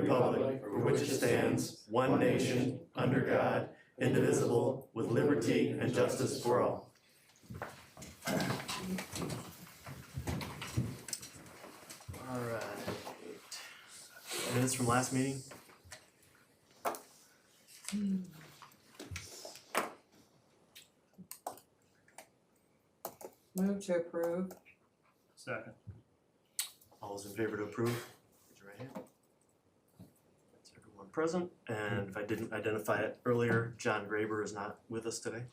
republic for which it stands, one nation, under God, indivisible, with liberty and justice for all. All right. Minutes from last meeting? Move to approve. Second. All those in favor to approve, raise your right hand. That's everyone present, and if I didn't identify it earlier, John Graber is not with us tonight.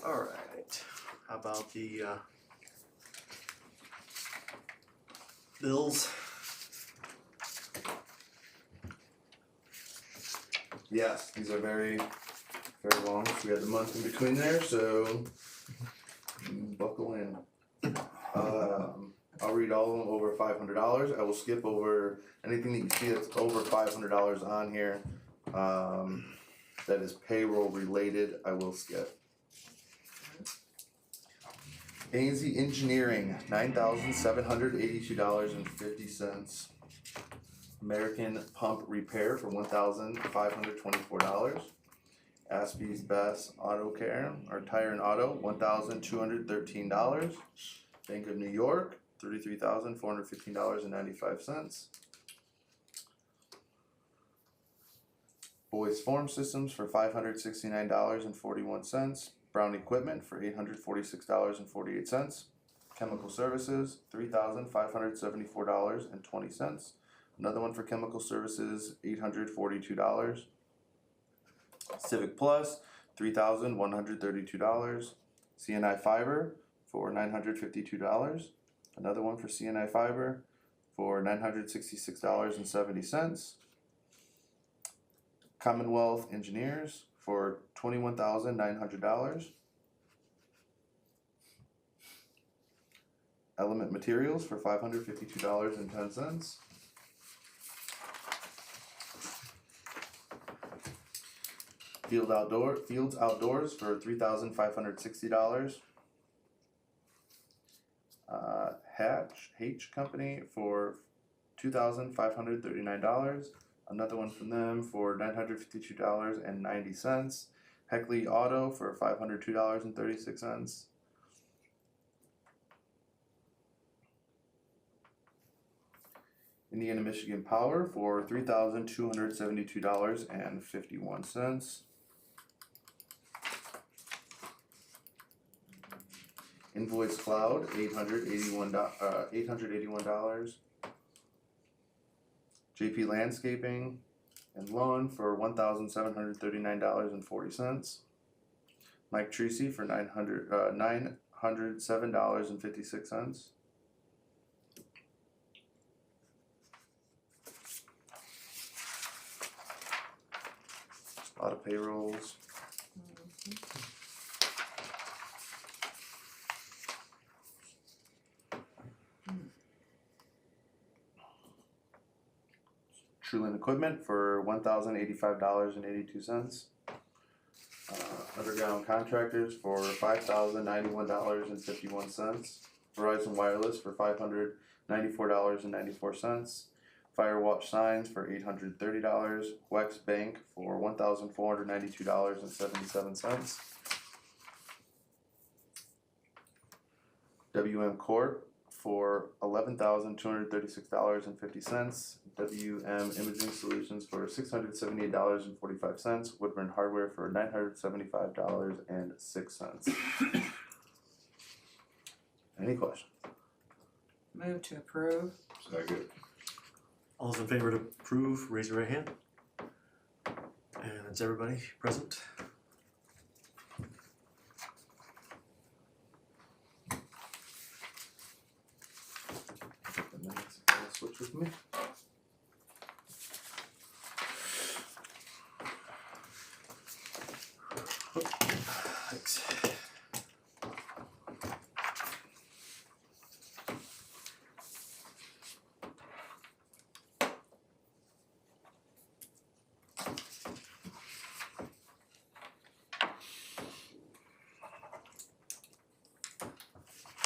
All right, how about the bills? Yes, these are very, very long. We had the month in between there, so buckle in. I'll read all of them over $500. I will skip over anything that you see that's over $500 on here. That is payroll related. I will skip. A&Z Engineering, $9,782.50. American Pump Repair for $1,524. Aspie's Best Auto Care, or Tire and Auto, $1,213. Bank of New York, $33,415.95. Boys Form Systems for $569.41. Brown Equipment for $846.48. Chemical Services, $3,574.20. Another one for Chemical Services, $842. Civic Plus, $3,132. CNI Fiber for $952. Another one for CNI Fiber for $966.70. Commonwealth Engineers for $21,900. Element Materials for $552.10. Fields Outdoors for $3,560. H Company for $2,539. Another one from them for $952.90. Heckley Auto for $502.36. Indiana Michigan Power for $3,272.51. Invoice Cloud, $881. JP Landscaping and Lawn for $1,739.40. Mike Tracy for $907.56. A lot of payrolls. Truland Equipment for $1,085.82. Underground Contractors for $5,091.51. Verizon Wireless for $594.94. Firewatch Signs for $830. Wex Bank for $1,492.77. WM Corp for $11,236.50. WM Imaging Solutions for $678.45. Woodburn Hardware for $975.06. Any questions? Move to approve. Second. All those in favor to approve, raise your right hand. And that's everybody present. Switch with me. Thanks.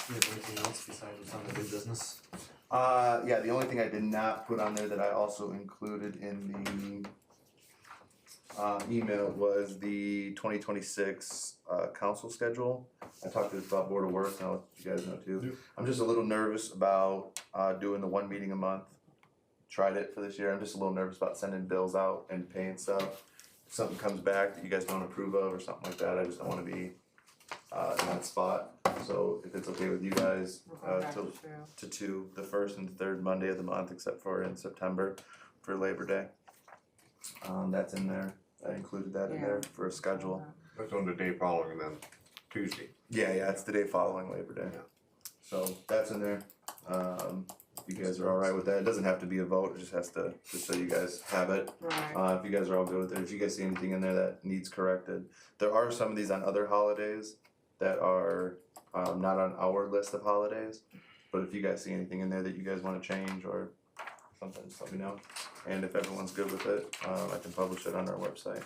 you have anything else besides what's on the new business? Yeah, the only thing I did not put on there that I also included in the email was the 2026 council schedule. I talked to this about Board of Works, and I'll let you guys know too. I'm just a little nervous about doing the one meeting a month. Tried it for this year. I'm just a little nervous about sending bills out and paying stuff. If something comes back that you guys don't approve of or something like that, I just don't want to be in that spot. So if it's okay with you guys, We'll go back to to two, the first and third Monday of the month, except for in September for Labor Day. That's in there. I included that in there for a schedule. That's on the day following then, Tuesday. Yeah, it's the day following Labor Day. Yeah. So that's in there. If you guys are all right with that, it doesn't have to be a vote. It just has to, just so you guys have it. Right, If you guys are all good with it, if you guys see anything in there that needs corrected, there are some of these on other holidays that are not on our list of holidays. But if you guys see anything in there that you guys want to change or something, just let me know. And if everyone's good with it, I can publish it on our website.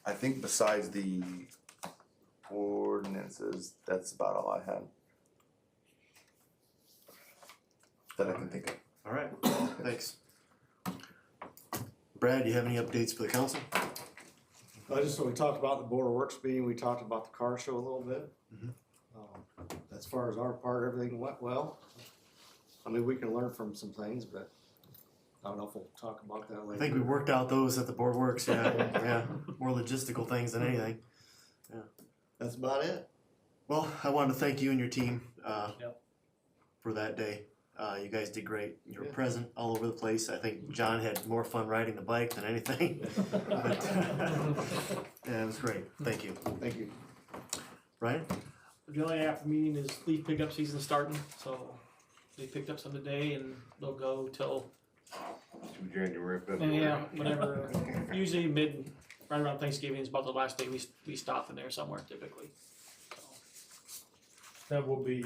I think besides the ordinances, that's about all I had. That I can think of. All right, thanks. Brad, do you have any updates for the council? We talked about the Board of Works meeting, we talked about the car show a little bit. Mhm. As far as our part, everything went well. I mean, we can learn from some things, but I don't know if we'll talk about that I later. think we worked out those at the board works, yeah, more logistical things than anything. That's about it. Well, I wanted to thank you and your team, Yep. for that day. You guys did great. You were Yeah. present all over the place. I think John had more fun riding the bike than anything. But, yeah, it was great. Thank you. Thank you. Ryan? The only after meeting is leaf pickup season starting, so they picked up some today and they'll go till, To January, February. yeah, whatever, usually right around Thanksgiving is about the last day we stop in there somewhere typically. That will be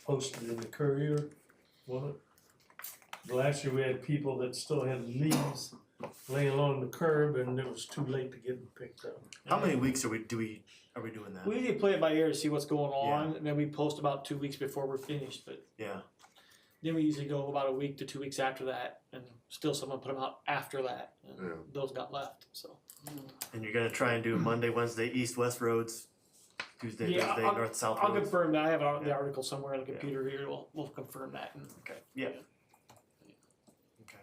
posted in the Courier, will it? Last year we had people that still had leaves laying along the curb and it was too late to get them picked up. How many weeks are we doing that? We usually play it by ear to see what's going on, and then we post about 2 weeks before we're finished, but Yeah, then we usually go about a week to 2 weeks after that, and still someone put them out after that, and Yeah. those got left, so. and you're gonna try and do Monday, Wednesday, east-west roads, Tuesday, Yeah, Thursday, north-south I'll roads? confirm that, I have the Yeah. article somewhere on the computer here, we'll confirm that, and Okay, yeah. Okay.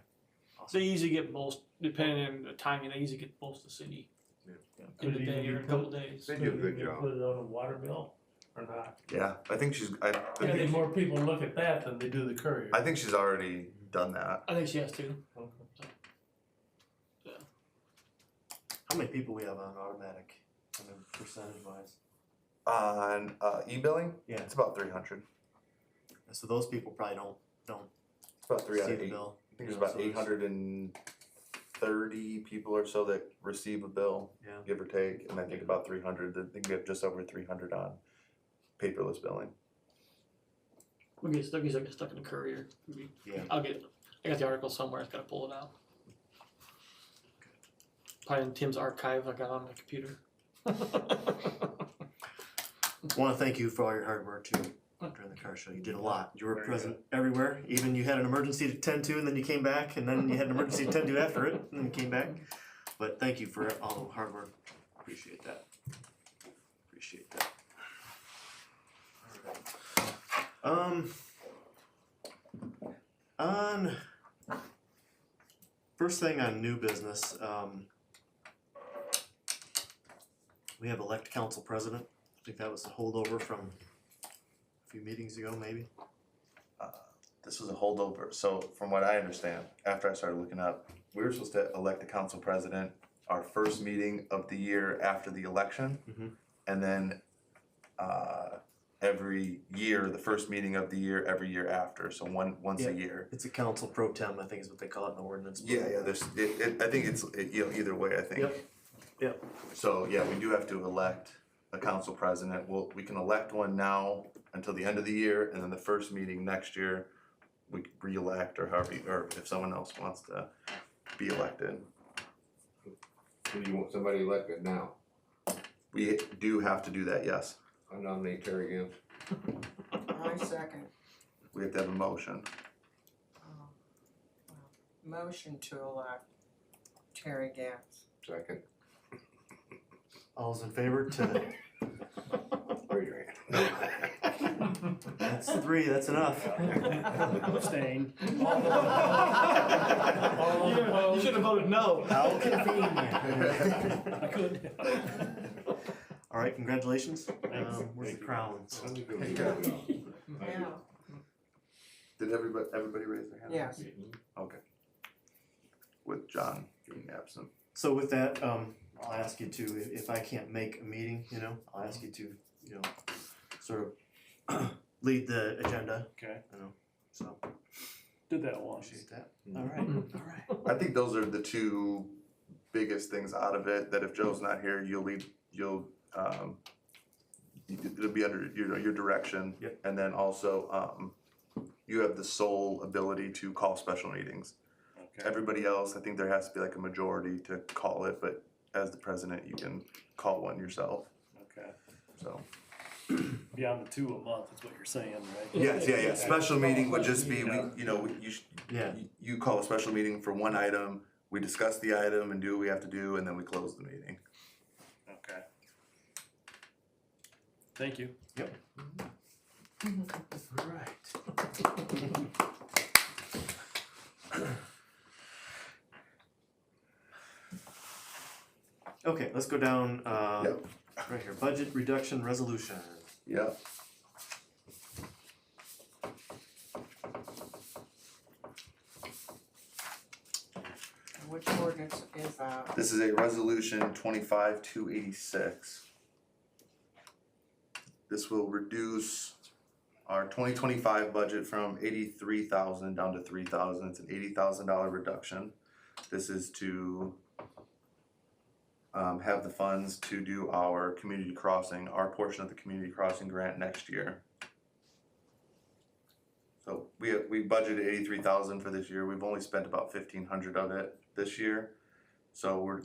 they usually get most, depending on the timing, they usually get most of the city in a Could it day even or a be couple put- days. They do a good Could you job. Put it on a water bill or not? Yeah, I think I think more people look at that than they do the Courier. I think she's already done that. I think she has to. How many people we have on automatic, I mean, percentage-wise? On e-billing, Yeah, it's about 300. so those people probably don't It's about 3 out see of the 8. bill. I think there's Yeah, about so there's- 830 people or so that receive a bill, Yeah. give or take, and I think about 300. I think we have just over 300 on paperless billing. We get stuck in the courier. Yeah. I got the article somewhere, I gotta pull it out. Probably in Tim's archive I got on my computer. Want to thank you for all your hard work too during the car show. You did a lot. You were present everywhere. Even you had an emergency to tend to, and then you came back, and then you had an emergency to tend to after it, and then you came back. But thank you for all the hard work. Appreciate that. Appreciate that. All right. On first thing on new business, we have elect council president. I think that was a holdover from a few meetings ago, maybe. This was a holdover. So from what I understand, after I started looking up, we were supposed to elect the council president our first meeting of the year after the election. Mhm. And then every year, the first meeting of the year, every year after, so once Yeah. a year. It's a council pro tem, I think is what they call it in the ordinance. but- Yeah, there's, I think it's, either way, I think. Yep. Yep. So, yeah, we do have to elect a council president. We can elect one now until the end of the year, and then the first meeting next year, we could re-elect or however, or if someone else wants to be elected. So you want somebody elected now? We do have to do that, yes. I nominate Terry Gant. I second. We have to have a motion. Motion to elect Terry Gantz. Second. All's in favor to, Raise your hand. that's three, that's enough. Abstain. You should have voted no. How convenient. I could. All right, congratulations. Where's the crowns? Yeah. Did everybody raise their hand? Yes. Okay. With John being absent. So with that, I'll ask you to, if I can't make a meeting, I'll ask you to, sort of lead the agenda, Okay, so did that once. appreciate that. All right. I think those are the two biggest things out of it, that if Joe's not here, it'll be under, your direction. Yep. And then also, you have the sole ability to call special meetings. Okay, Everybody else, I think there has to be like a majority to call it, but as the president, you can call one yourself, okay. so. Beyond the 2 a month is what you're saying, right? Yes, yeah, special meeting would just be, Yeah. Yeah, you call a special meeting for one item, we discuss the item and do what we have to do, and then we close the meeting. Okay. Thank you. all right. Okay, let's go down, Yep. right here, budget reduction resolution. Yep. Which ordinance is that? This is a resolution 25-286. This will reduce our 2025 budget from 83,000 down to 3,000. It's an $80,000 reduction. This is to have the funds to do our community crossing, our portion of the community crossing grant next year. So we budgeted 83,000 for this year. We've only spent about 1,500 of it this year. So we're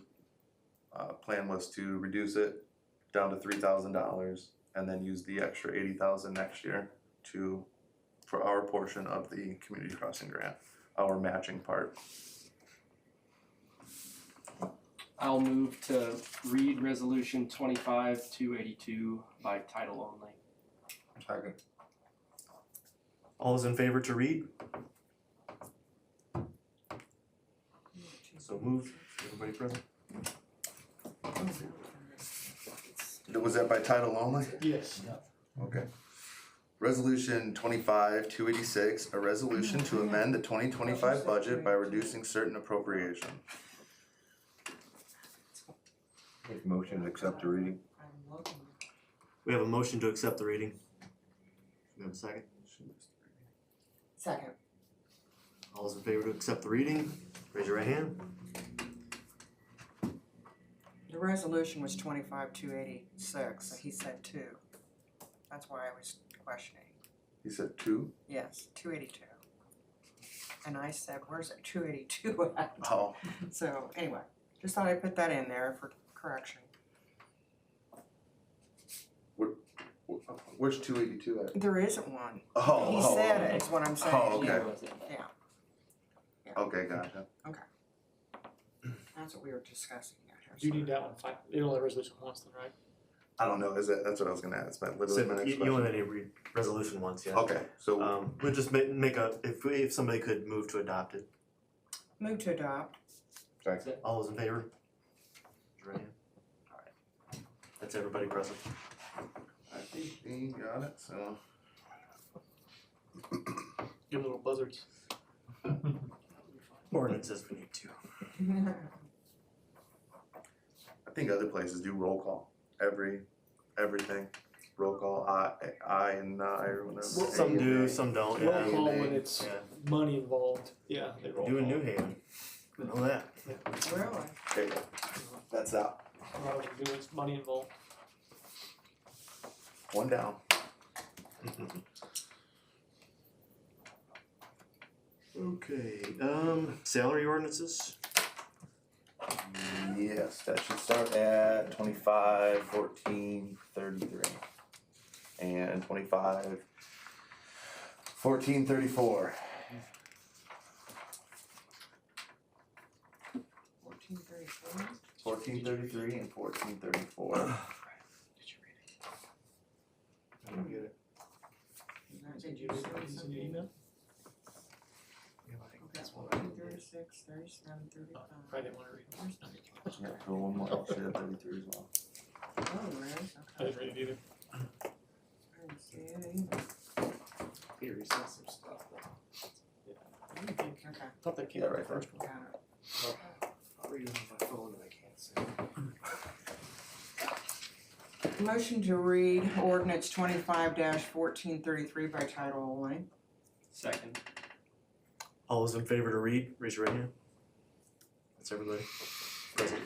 plan was to reduce it down to $3,000 and then use the extra 80,000 next year for our portion of the community crossing grant, our matching part. I'll move to read resolution 25-282 by title only. Second. All those in favor to read? So moved, everybody present? Was that by title only? Yes. Okay. Resolution 25-286, a resolution to amend the 2025 budget by reducing certain appropriation. Make motion to accept the reading. I'm looking. We have a motion to accept the reading. We have a second? Second. All those in favor to accept the reading, raise your right hand. The resolution was 25-286, so he said 2. That's why I was questioning. He said 2? Yes, 282. And I said, where's that 282 at? Oh, So anyway, just thought I'd put that in there for correction. where's 282 at? There isn't one. Oh, He said it, is what I'm saying. Oh, okay. Yeah, Okay, gotcha. that's what we were discussing out here. Do you need that one? Fine. It only resolution once then, right? I don't know, that's what I was gonna ask, but literally my So next you only question. need to read resolution once, yeah. Okay, so, We'll just make if somebody could move to adopt it. Move to adopt. Second. All those in favor? Raise your right hand. All right. That's everybody present. I think Dean got it, so. Give them little buzzards. Ordinances we need to. I think other places do roll call, everything, roll call, I and I or whatever. Some do, some don't, Roll yeah. call when it's Yeah. money involved. Yeah, they roll Do in call. New Haven. I know that. Really? Okay, that's out, A lot of them do, it's money involved. one down. Okay, salary ordinances? Yes, that should start at 25-14-33 and 25-14-34. 1434. 14-33 and 14-34. I don't get it. Did you read these in the email? Okay, 36, 37, 35. Probably didn't wanna read them. Yeah, go one more. Should have 33 as well. Oh, there is, I okay. didn't read it either. I didn't see it either. Peter, he sent some stuff. I don't think, Okay, thought that came Yeah, out the right there. first one. got it. I'll read it on my phone and I can't see it. Motion to read ordinance 25-1433 by title only. Second. All those in favor to read, raise your right hand. That's everybody present.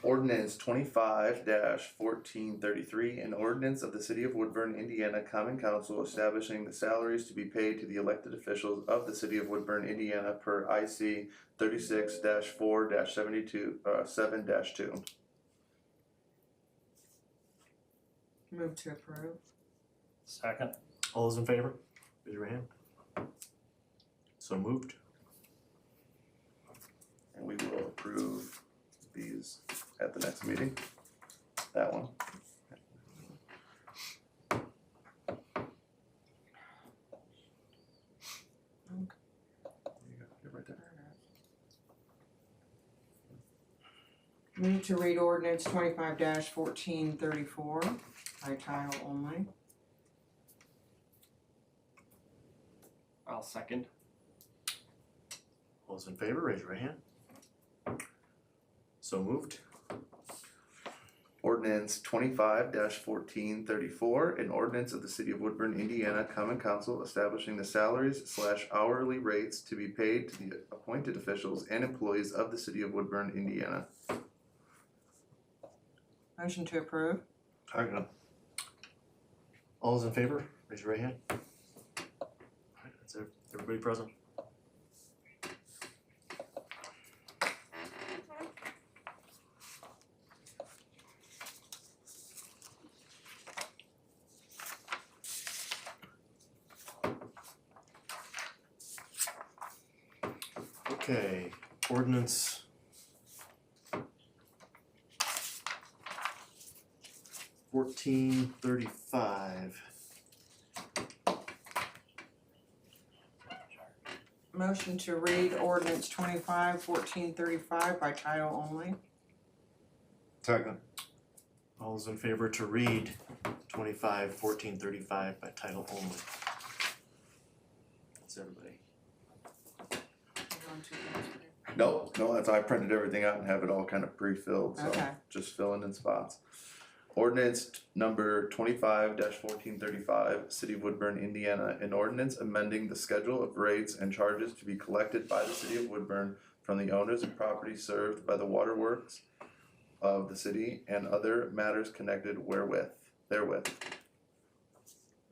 Ordinance 25-1433, an ordinance of the City of Woodburn, Indiana Common Council establishing the salaries to be paid to the elected officials of the City of Woodburn, Indiana per IC 36-4-7-2. Move to approve. Second. All those in favor, raise your hand. So moved. And we will approve these at the next meeting. That one. There you go. You're right there. Move to read ordinance 25-1434 by title only. I'll second. All those in favor, raise your right hand. So moved. Ordinance 25-1434, an ordinance of the City of Woodburn, Indiana Common Council establishing the salaries / hourly rates to be paid to the appointed officials and employees of the City of Woodburn, Indiana. Motion to approve. Second. All those in favor, raise your right hand. Alright, that's everybody present. Okay, ordinance. $14.35. Motion to read ordinance 25-1435 by title only. Second. All those in favor to read 25-1435 by title only. That's everybody. No, that's, I printed everything out and have it all kind of pre-filled, so Okay. just filling in spots. Ordinance number 25-1435, City of Woodburn, Indiana, an ordinance amending the schedule of rates and charges to be collected by the City of Woodburn from the owners of property served by the waterworks of the city and other matters connected therewith.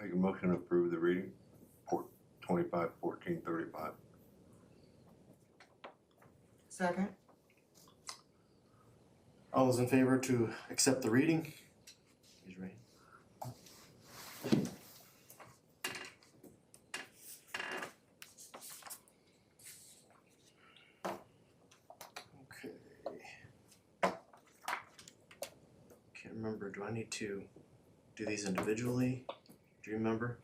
Make a motion to approve the reading. 25-1435. Second. All those in favor to accept the reading? Raise your hand. Okay. Can't remember, do I need to do these individually? Do you remember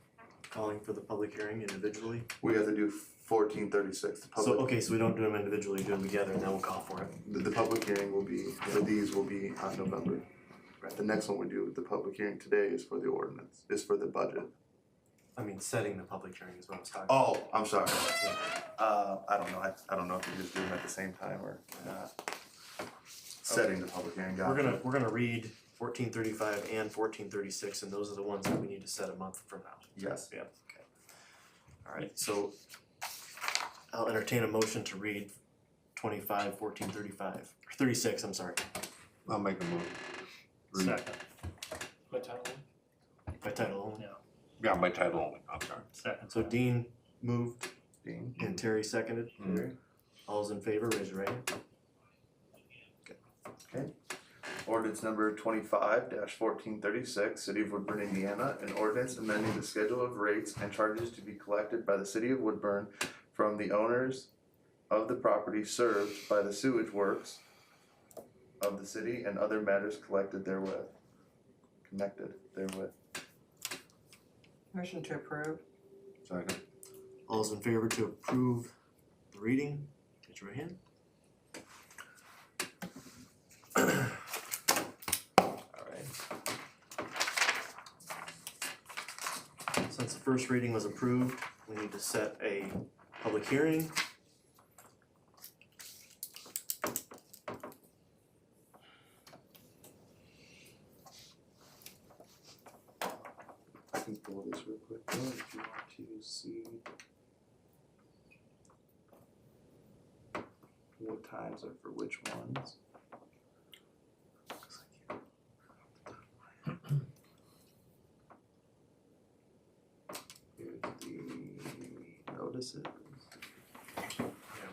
calling for the public hearing individually? We have to do 1436, the So, public, okay, so we don't do them individually, do them together and then we'll call for it. the public hearing will be, for these will be on November. The next one we do, the public hearing today is for the ordinance, is for the budget. I mean, setting the public hearing is what I was talking. Oh, I'm sorry. I don't know, I don't know if you just do them at the same time or not. Setting the public hearing, gotcha. We're gonna read 1435 and 1436, and those are the ones that we need to set a month from now. Yes. Yeah, okay. Alright, so I'll entertain a motion to read 25-1435 or 36, I'm sorry, I'll make a motion. Read. Second. By title only. by title only. Yeah, by title only, I'm sorry. Second. So Dean moved Dean? and Terry seconded. Terry? All those in favor, raise your right hand. Ordinance number 25-1436, City of Woodburn, Indiana, an ordinance amending the schedule of rates and charges to be collected by the City of Woodburn from the owners of the property served by the sewage works of the city and other matters connected therewith. Motion to approve. Second. All those in favor to approve the reading, raise your hand. Alright. Since the first reading was approved, we need to set a public hearing. I can pull this real quick though, if you want to see what times are for which ones. Here's the notices. Yeah,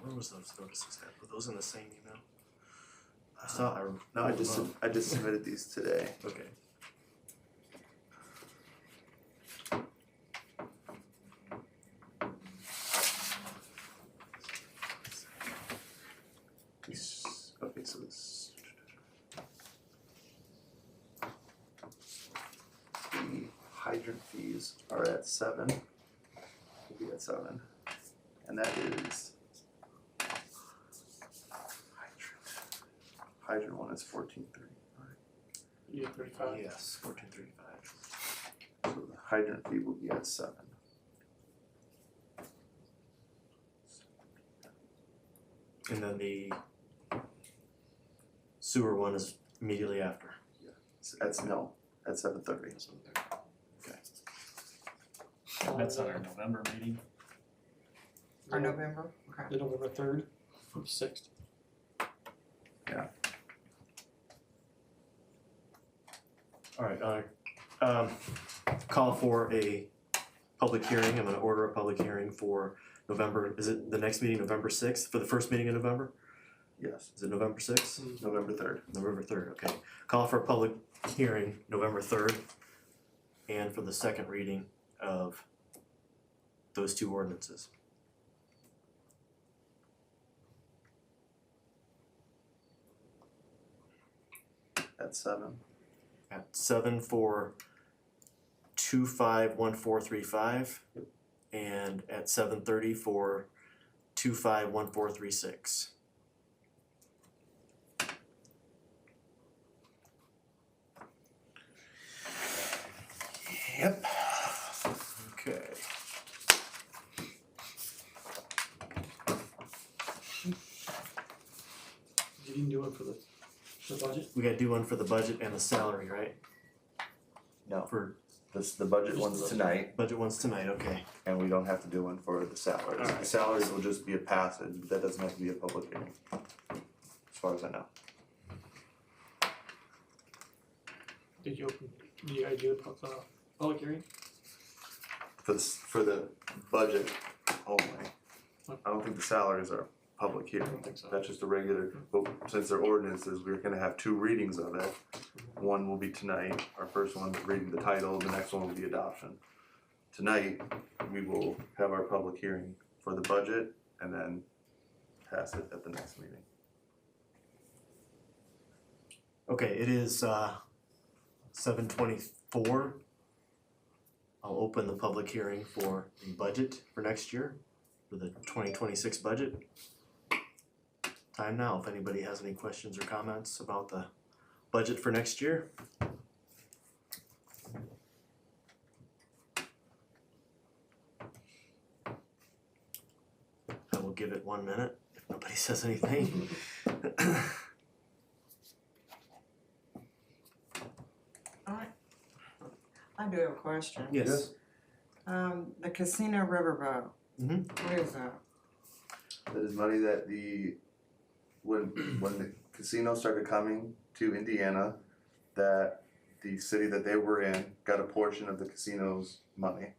where was those notices at? Were those in the same email? I saw, No, I just submitted these today. Okay. Okay, so this. The hydrant fees are at 7. Will be at 7. And that is. Hydrant one is 1430. You have 35. Yes, 1435. So the hydrant fee will be at 7. And then the sewer one is immediately after. That's no, at 7:30. Okay. That's on our November meeting. Or November, okay. The November 3rd or 6th. Alright, call for a public hearing. I'm gonna order a public hearing for November, is it the next meeting, November 6th, for the first meeting in November? Yes, Is it November 6th? November 3rd. November 3rd, okay. Call for a public hearing November 3rd and for the second reading of those two ordinances. At 7. At 7 for 251435 and at 7:30 for 251436. Yep. Okay. You didn't do it for the budget? We gotta do one for the budget and the salary, right? No. For The budget one's tonight, budget ones tonight, okay. and we don't have to do one for the salaries. The Alright. salaries will just be a passage, but that doesn't have to be a public hearing. As far as I know. Did you do the public hearing? For the budget only. I don't think the salaries are public I hearing. don't think so. That's just a regular, but since they're ordinances, we're gonna have 2 readings of it. One will be tonight, our first one reading the title, the next one will be adoption. Tonight, we will have our public hearing for the budget and then pass it at the next meeting. Okay, it is 7:24. I'll open the public hearing for the budget for next year, for the 2026 budget. Time now, if anybody has any questions or comments about the budget for next year. I will give it 1 minute if nobody says anything. I do have a question. Yes. The casino riverboat. Mhm. What is that? That is money that when the casino started coming to Indiana, that the city that they were in got a portion of the casino's money.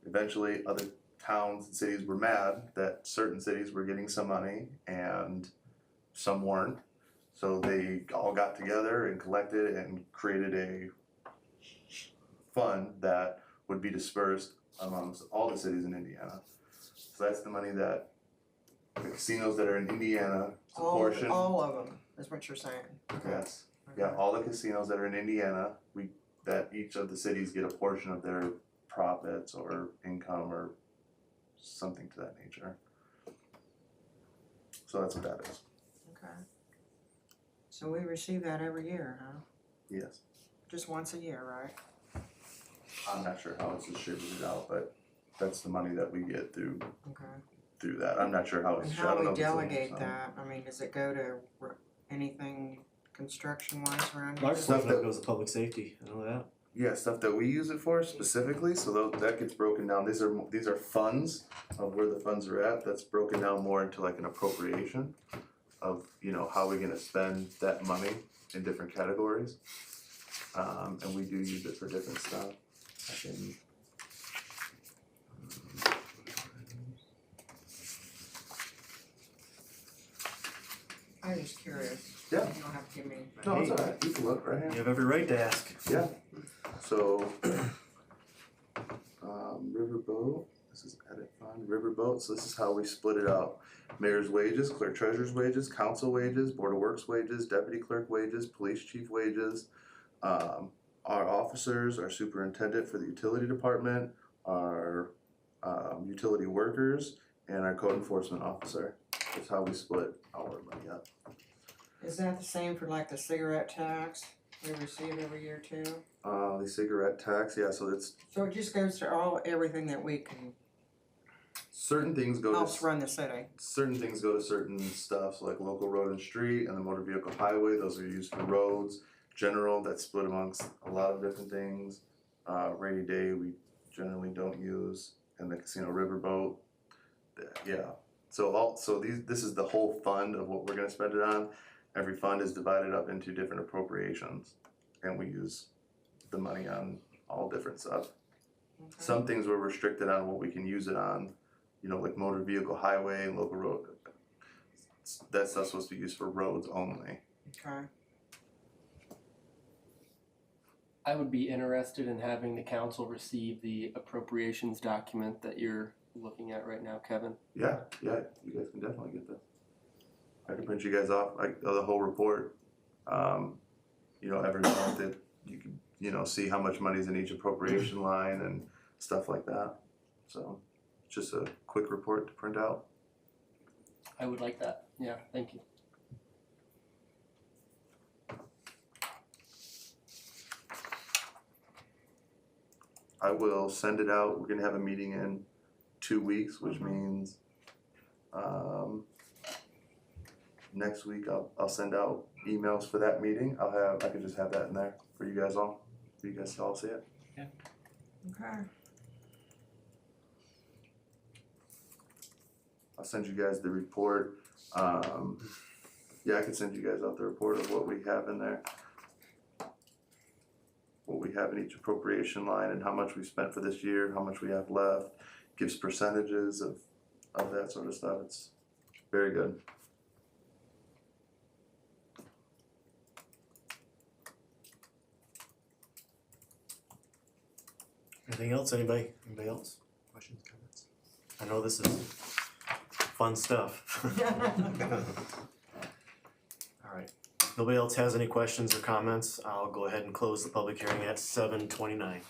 Eventually, other towns and cities were mad that certain cities were getting some money and some weren't. So they all got together and collected and created a fund that would be dispersed amongst all the cities in Indiana. So that's the money that the casinos that are in Indiana, it's a portion. All of them, is what you're saying. Yes, yeah, all the casinos that are in Indiana, that each of the cities get a portion of their profits or income or something to that nature. So that's what that is, Okay. So we receive that every year, huh? yes. Just once a year, right? I'm not sure how it's distributed out, but that's the money that we get through Okay. that. I'm not sure how it's. And I how don't know we the same, delegate so. that, I mean, does it go to anything construction wise around here? Large Stuff portion of that- it goes to public safety, I know that. Yeah, stuff that we use it for specifically, so that gets broken down. These are funds of where the funds are at. That's broken down more into like an appropriation of, you know, how we're gonna spend that money in different categories. And we do use it for different stuff. I can. I'm just curious. Yeah. You don't have to give me. No, it's alright. You can look right You here. have every right to ask. Yeah. So, Riverboat. This is edit fund. Riverboat. So this is how we split it out. Mayor's wages, clerk treasurer's wages, council wages, board of works wages, deputy clerk wages, police chief wages. Our officers, our superintendent for the utility department, our utility workers, and our code enforcement officer. That's how we split our money up. Is that the same for like the cigarette tax we receive every year too? The cigarette tax, yeah, so it's So it just goes to everything that we can, certain things go helps to run the city. certain things go to certain stuff, so like local road and street and the motor vehicle highway, those are used for roads. General, that's split amongst a lot of different things. Rainy day, we generally don't use, and the casino riverboat, yeah. So this is the whole fund of what we're gonna spend it on. Every fund is divided up into different appropriations, and we use the money on all different stuff. Okay. Some things we're restricted on what we can use it on, you know, like motor vehicle highway and local road. That stuff's supposed to be used for roads only. Okay. I would be interested in having the council receive the appropriations document that you're looking at right now, Kevin. Yeah, you guys can definitely get this. I can print you guys off the whole report. You know, every month that you can, you know, see how much money's in each appropriation line and stuff like that. So, just a quick report to print out. I would like that. Yeah, thank you. I will send it out. We're gonna have a meeting in 2 weeks, which means next week I'll send out emails for that meeting. I could just have that in there for you guys all, for you guys to all see it. Okay. I'll send you guys the report. Yeah, I can send you guys out the report of what we have in there. What we have in each appropriation line and how much we spent for this year, how much we have left. Gives percentages of that sort of stuff. It's very good. Anything else? Anybody else? Questions, comments? I know this is fun stuff. Alright, if nobody else has any questions or comments, I'll go ahead and close the public hearing at 7:29.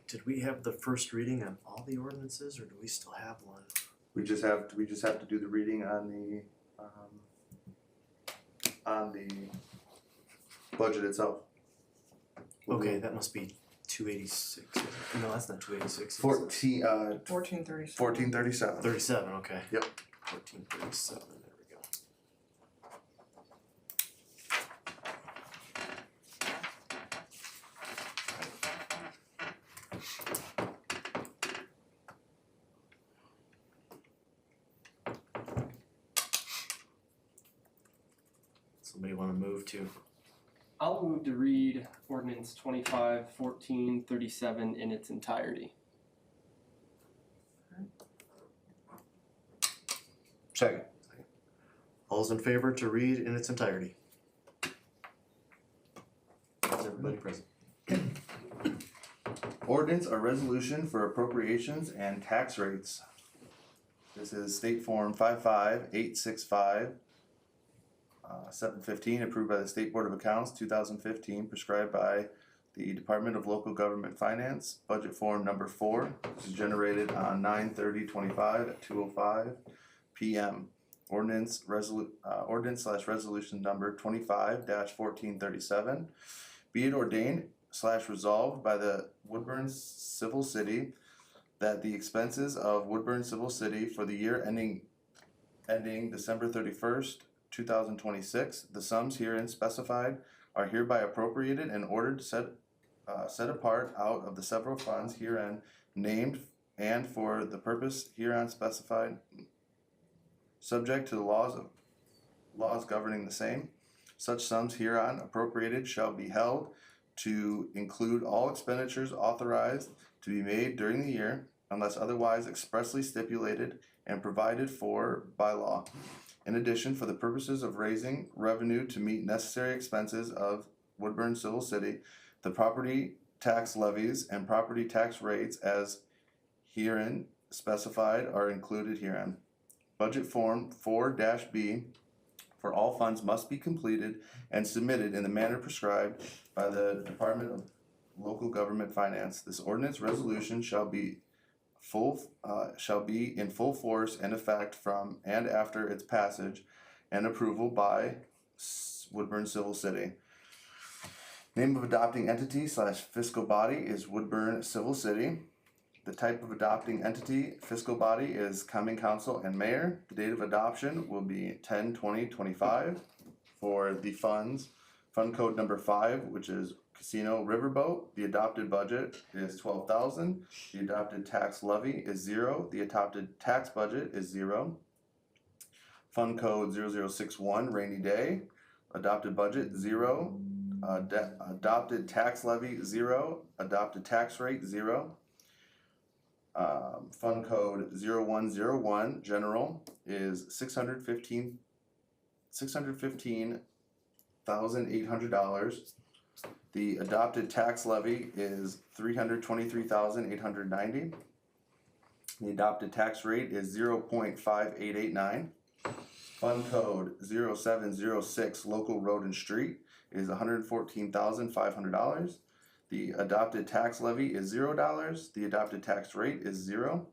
Did we have the first reading on all the ordinances, or do we still have one? We just have to do the reading on the budget itself. Okay, that must be 286. No, that's not 286. 1437. 1437. 37, okay. Yep. 1437, there we go. Somebody wanna move to? I'll move to read ordinance 25-1437 in its entirety. Second. All those in favor to read in its entirety? Is everybody present? Ordinance or resolution for appropriations and tax rates. This is State Form 55865, 715, approved by the State Board of Accounts, 2015, prescribed by the Department of Local Government Finance. Budget Form number 4 is generated on 9/30/25 at 2:05 p.m. Ordinance/resolution number 25-1437. Be it ordained/resolved by the Woodburn Civil City that the expenses of Woodburn Civil City for the year ending December 31st, 2026, the sums herein specified are hereby appropriated and ordered set apart out of the several funds herein named and for the purpose herein specified, subject to the laws governing the same. Such sums hereon appropriated shall be held to include all expenditures authorized to be made during the year unless otherwise expressly stipulated and provided for by law. In addition, for the purposes of raising revenue to meet necessary expenses of Woodburn Civil City, the property tax levies and property tax rates as herein specified are included herein. Budget Form 4-B for all funds must be completed and submitted in the manner prescribed by the Department of Local Government Finance. This ordinance resolution shall be in full force and effect from and after its passage and approval by Woodburn Civil City. Name of adopting entity / fiscal body is Woodburn Civil City. The type of adopting entity, fiscal body, is Common Council and Mayor. The date of adoption will be 10/20/25. For the funds, fund code number 5, which is Casino Riverboat, the adopted budget is $12,000. The adopted tax levy is 0. The adopted tax budget is 0. Fund code 0061, rainy day, adopted budget 0. Adopted tax levy 0. Adopted tax rate 0. Fund code 0101, general, is $615,800. The adopted tax levy is $323,890. The adopted tax rate is 0.5889. Fund code 0706, local road and street, is $114,500. The adopted tax levy is $0. The adopted tax rate is 0.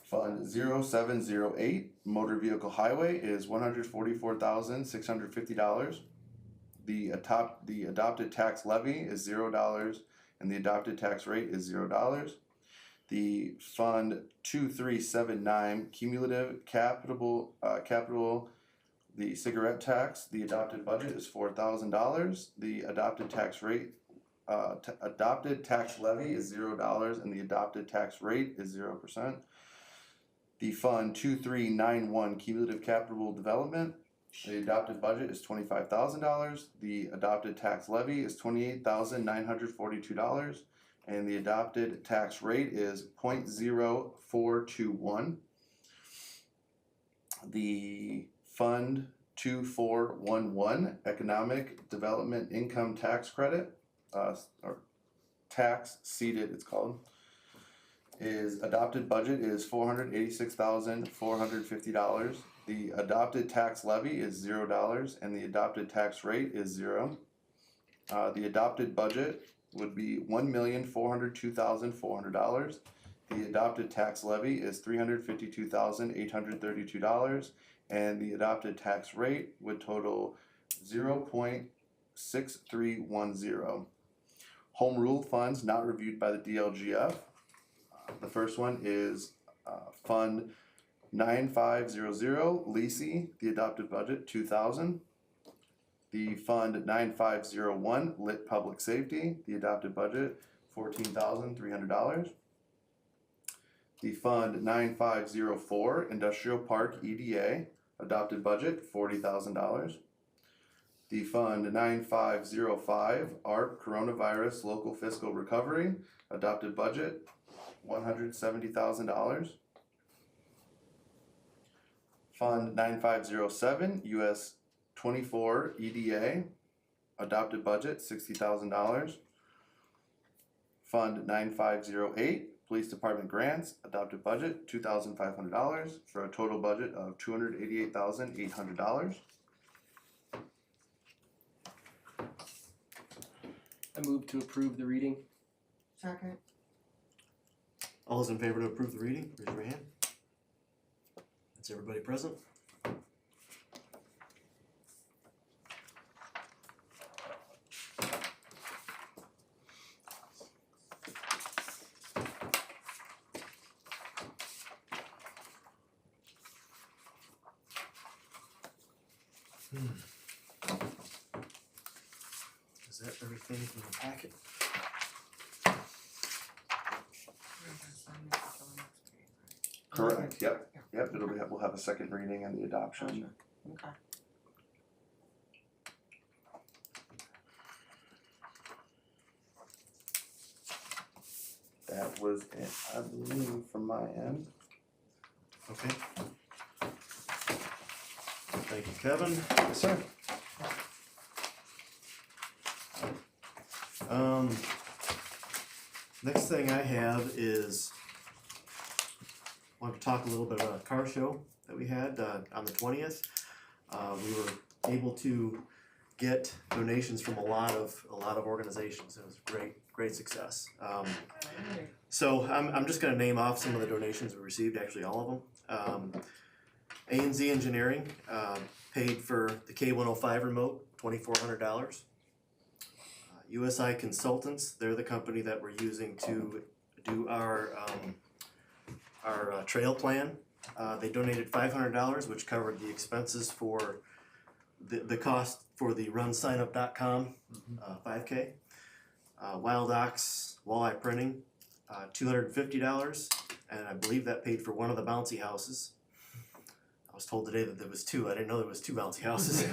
Fund 0708, motor vehicle highway, is $144,650. The adopted tax levy is $0, and the adopted tax rate is $0. The Fund 2379, cumulative capital, the cigarette tax, the adopted budget is $4,000. The adopted tax rate, adopted tax levy is $0, and the adopted tax rate is 0%. The Fund 2391, cumulative capital development, the adopted budget is $25,000. The adopted tax levy is $28,942, and the adopted tax rate is 0.0421. The Fund 2411, Economic Development Income Tax Credit, or Tax Seated it's called, is adopted budget is $486,450. The adopted tax levy is $0, and the adopted tax rate is 0. The adopted budget would be $1,402,400. The adopted tax levy is $352,832, and the adopted tax rate would total 0.6310. Home rule funds not reviewed by the DLGF. The first one is Fund 9500, Lisi, the adopted budget $2,000. The Fund 9501, Lit Public Safety, the adopted budget $14,300. The Fund 9504, Industrial Park EDA, adopted budget $40,000. The Fund 9505, ARP Coronavirus Local Fiscal Recovery, adopted budget $170,000. Fund 9507, US 24 EDA, adopted budget $60,000. Fund 9508, Police Department grants, adopted budget $2,500 for a total budget of $288,800. I move to approve the reading. Second. All those in favor to approve the reading, raise your hand. That's everybody present. Is that everything in the packet? Correct, yep, we'll have a second reading and the adoption. Okay. That was it, I believe, from my end. Okay. Thank you, Kevin. Yes, sir. Next thing I have is, I want to talk a little bit about a car show that we had on the 20th. We were able to get donations from a lot of organizations. It was great success. So I'm just going to name off some of the donations we received, actually all of them. A&Z Engineering paid for the K105 remote, $2,400. USI Consultants, they're the company that we're using to do our trail plan. They donated $500, which covered the expenses for the cost for the runsignup.com 5K. Wild Ox Walleye Printing, $250, and I believe that paid for one of the bouncy houses. I was told today that there was two. I didn't know there was two bouncy houses.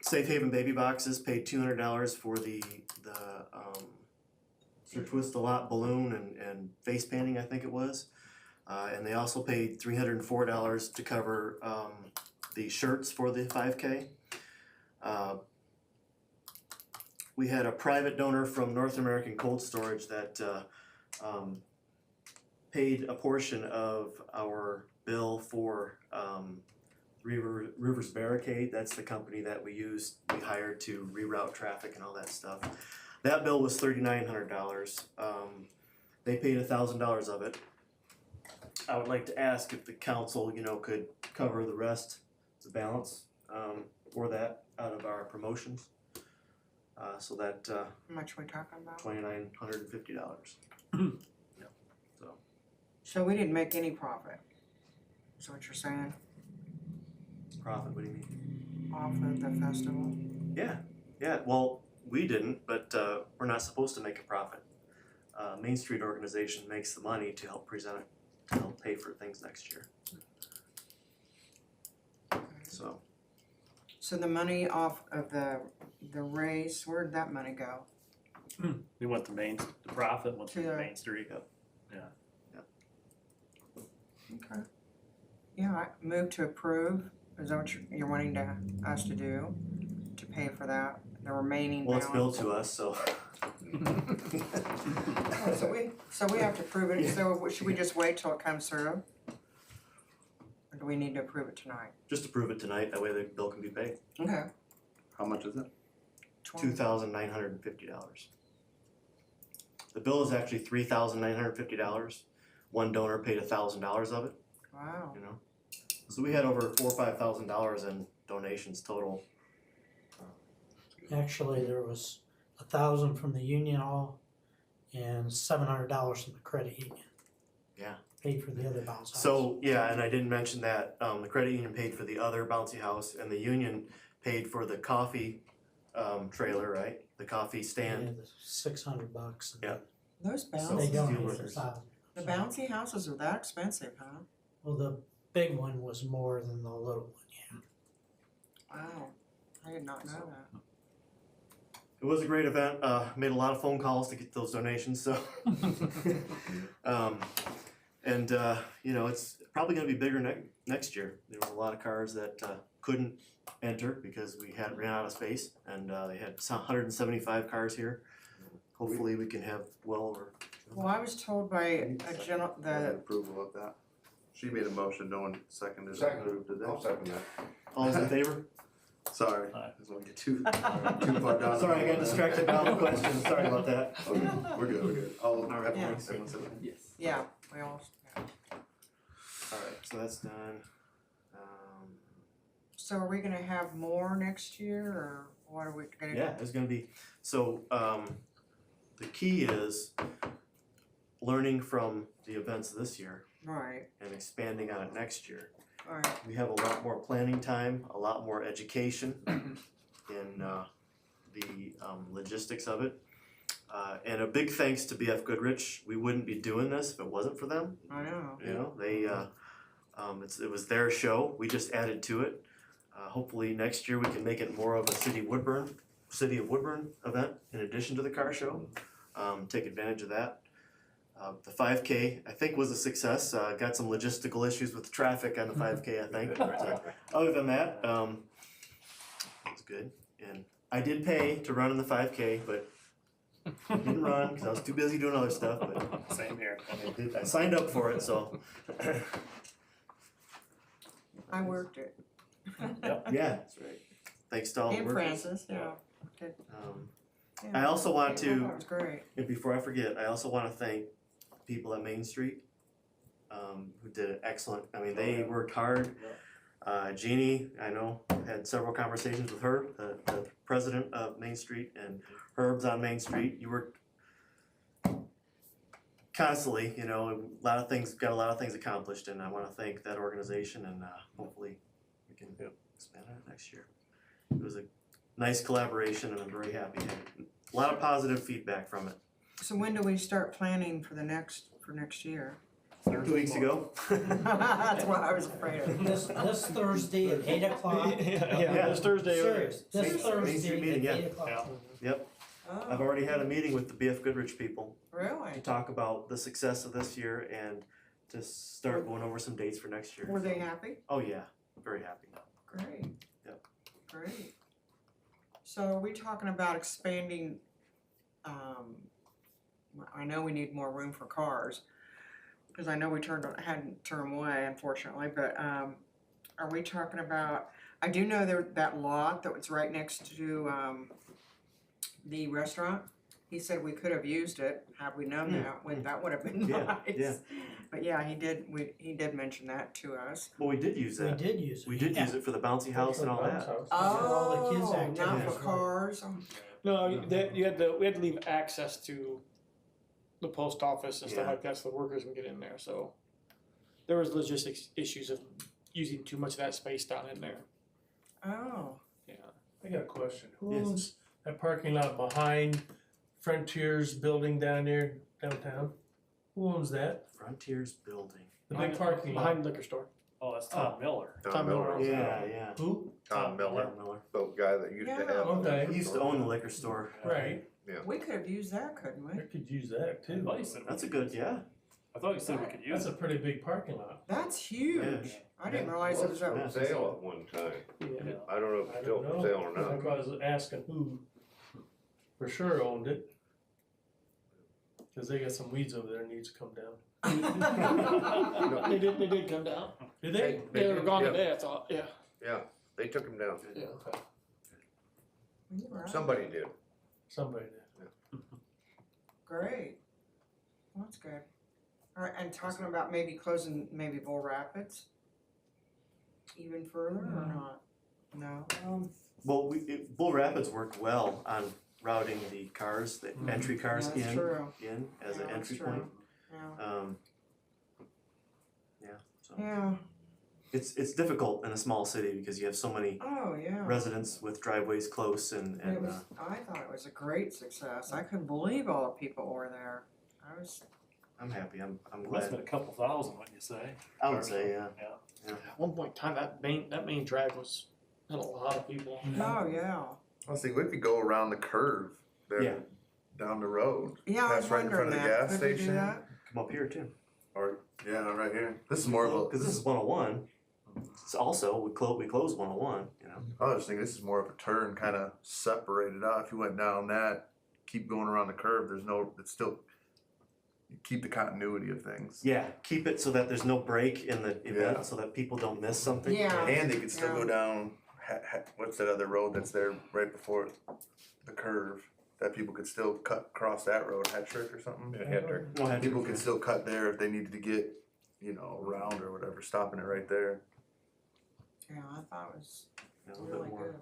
Safe Haven Baby Boxes paid $200 for the Sir Twist-a-Lot balloon and face painting, I think it was. And they also paid $304 to cover the shirts for the 5K. We had a private donor from North American Cold Storage that paid a portion of our bill for Rivers Barricade. That's the company that we hired to reroute traffic and all that stuff. That bill was $3,900. They paid $1,000 of it. I would like to ask if the council, could cover the rest, the balance, for that out of our promotions. So that How much are we talking about? $2,950. Yep. So we didn't make any profit. Is what you're saying? Profit? What do you mean? Off of the festival? Yeah. Well, we didn't, but we're not supposed to make a profit. Main Street organization makes the money to help present it, to help pay for things next year. So the money off of the race, where'd that money go? We went to the profit went to To the- Main Street. Okay. Yeah, I move to approve. Is that what you're wanting us to do? To pay for that, the remaining Well, it's balance? billed to us, so. Oh, so we have to prove it, so should we just wait till it comes through? Or do we need to approve it tonight? Just approve it tonight, that way the bill can be paid. Okay. How much is it? $2,950. The bill is actually $3,950. One donor paid $1,000 of it, Wow. So we had over $4,000 or $5,000 in donations total. Actually, there was $1,000 from the union hall and $700 from the credit union. Yeah. Paid for the other bounce house. So, yeah, and I didn't mention that, the credit union paid for the other bouncy house, and the union paid for the coffee, trailer, right? The coffee stand. Yeah, the $600. and Yeah. Those They bouncy, donated Steelworkers. $1,000. the bouncy houses are that expensive, huh? Well, the big one was more than the little one, yeah. Wow, I did not know that. It was a great event, made a lot of phone calls to get those donations, so. It's, probably gonna be bigger next year. There were a lot of cars that, couldn't enter because we ran out of space, and, they had 175 cars here. Hopefully we can have well over. Well, I was told by a the, Approval of that. She made a motion, no one seconded it, Second. approved it. I'll second that. All those in favor? Sorry, Aye. just want to get too far down. Sorry, I got distracted by all the questions, sorry about that. Okay, we're good, we're good. All right, Yeah. everyone said that. Yes. yeah, we all, Alright, so that's done. so are we gonna have more next year, or what are we gonna? Yeah, it's gonna be, so, the key is learning from the events this year Right, and expanding on it next year. alright, We have a lot more planning time, a lot more education in, the, logistics of it. And a big thanks to BF Goodrich, we wouldn't be doing this if it wasn't for them. I know. You know, they, it was their show, we just added to it. Hopefully next year we can make it more of a City of Woodburn event in addition to the car show. Take advantage of that. The 5K, I think, was a success. Got some logistical issues with traffic on the 5K, I think. But, other than that, it was good. And I did pay to run in the 5K, but I didn't run because I was too busy doing other stuff. But Same here. I signed up for it, so I worked it. yeah, that's right. Thanks to all the And workers. Francis, yeah. I Yeah. also want Yeah, to, that was great. and before I forget, I also want to thank people at Main Street who did it excellent. I mean, they worked hard. Jeannie, I know, had several conversations with her, the president of Main Street, and Herb's on Main Street. You worked constantly, you know, got a lot of things accomplished, and I want to thank that organization, and hopefully we can expand on it next year. It was a nice collaboration, and I'm very happy. Had a lot of positive feedback from it. So when do we start planning for next year? 2 weeks ago. That's what I was afraid of. This Thursday at 8 o'clock. Yeah, this Thursday. Serious, this Main Street Thursday meeting, at yeah. 8 o'clock. Yep, I've Oh, already had a meeting with the BF Goodrich people to really? talk about the success of this year and to start going over some dates for next year. Were they happy? Oh yeah, very happy. Great. Yep. Great. So are we talking about expanding, I know we need more room for cars, cause I know we hadn't turned away unfortunately, but, are we talking about, I do know that lot that was right next to, the restaurant, he said we could have used it, had we known that, that would have been Yeah, nice. yeah. But yeah, he did mention that to us. Well, we did use We that. did use it. We did yeah. use it for the bouncy house and all that. all the kids' Oh, not activities. for cars? No, we had to leave access to the post office and stuff Yeah. like that so the workers can get in there, so. There was logistics issues of using too much of that space down in there, Oh, yeah. I got a question. Who Yes. owns that parking lot behind Frontiers building down there downtown? Who owns that? Frontiers Building. The big parking lot? Behind the liquor store. Oh, that's Tom Miller. Tom Miller. Yeah, yeah. Who? Tom Miller, Miller. the guy that used to Yeah. have. Okay. He used to own the liquor store. Right. we could have used that, couldn't we? I could use that I too. thought you said we That's a could good, use it. yeah. I thought you said we could use That's a it. pretty big parking lot. That's huge. I didn't realize it was for that. sale at one time. Yeah. I don't know if I it's still don't for know. sale or not. I was asking who for sure owned it. Cause they got some weeds over there that needs to come down. They did come down. Did they? They were gone Yeah. today, I thought, yeah. Yeah, they took him down. Yeah. You're right. Somebody did. Somebody did. Great. Well, that's good. All right, and talking about maybe closing maybe Bull Rapids even further or not? No? Well, Bull Rapids worked well on routing the cars, the entry cars Yeah, that's true. in as Yeah, an that's entry true. point. Yeah. Yeah, so Yeah. it's difficult in a small city because you have so many Oh, yeah. residents with driveways close and It was, I thought it was a great success. I couldn't believe all the people were there. I was, I'm happy. I'm Must have glad. been a couple thousand, wouldn't you say? I would say, yeah. Yeah. At one point in time, that main drag was, had a lot of people. oh, yeah. I was thinking we could go around the curve there, Yeah. down the road. Yeah, I was Pass right in front wondering of the that. gas Could we do station. that? Come up here too. Or Yeah, right here. This is more of a, Because this is 101. It's also, we close 101, you know. I was thinking this is more of a turn, kind of separated out. If you went down that, keep going around the curve, it's still, you keep the continuity of things. Yeah, keep it so that there's no break in the event, Yeah. so that people don't miss something. Yeah. And they could still go down, what's that other road that's there right before the curve? That people could still cut across that road, Hetrick or something? Go ahead. People could still cut there if they needed to get, around or whatever, stopping it right there. Yeah, I thought it was Yeah, a little really bit more good.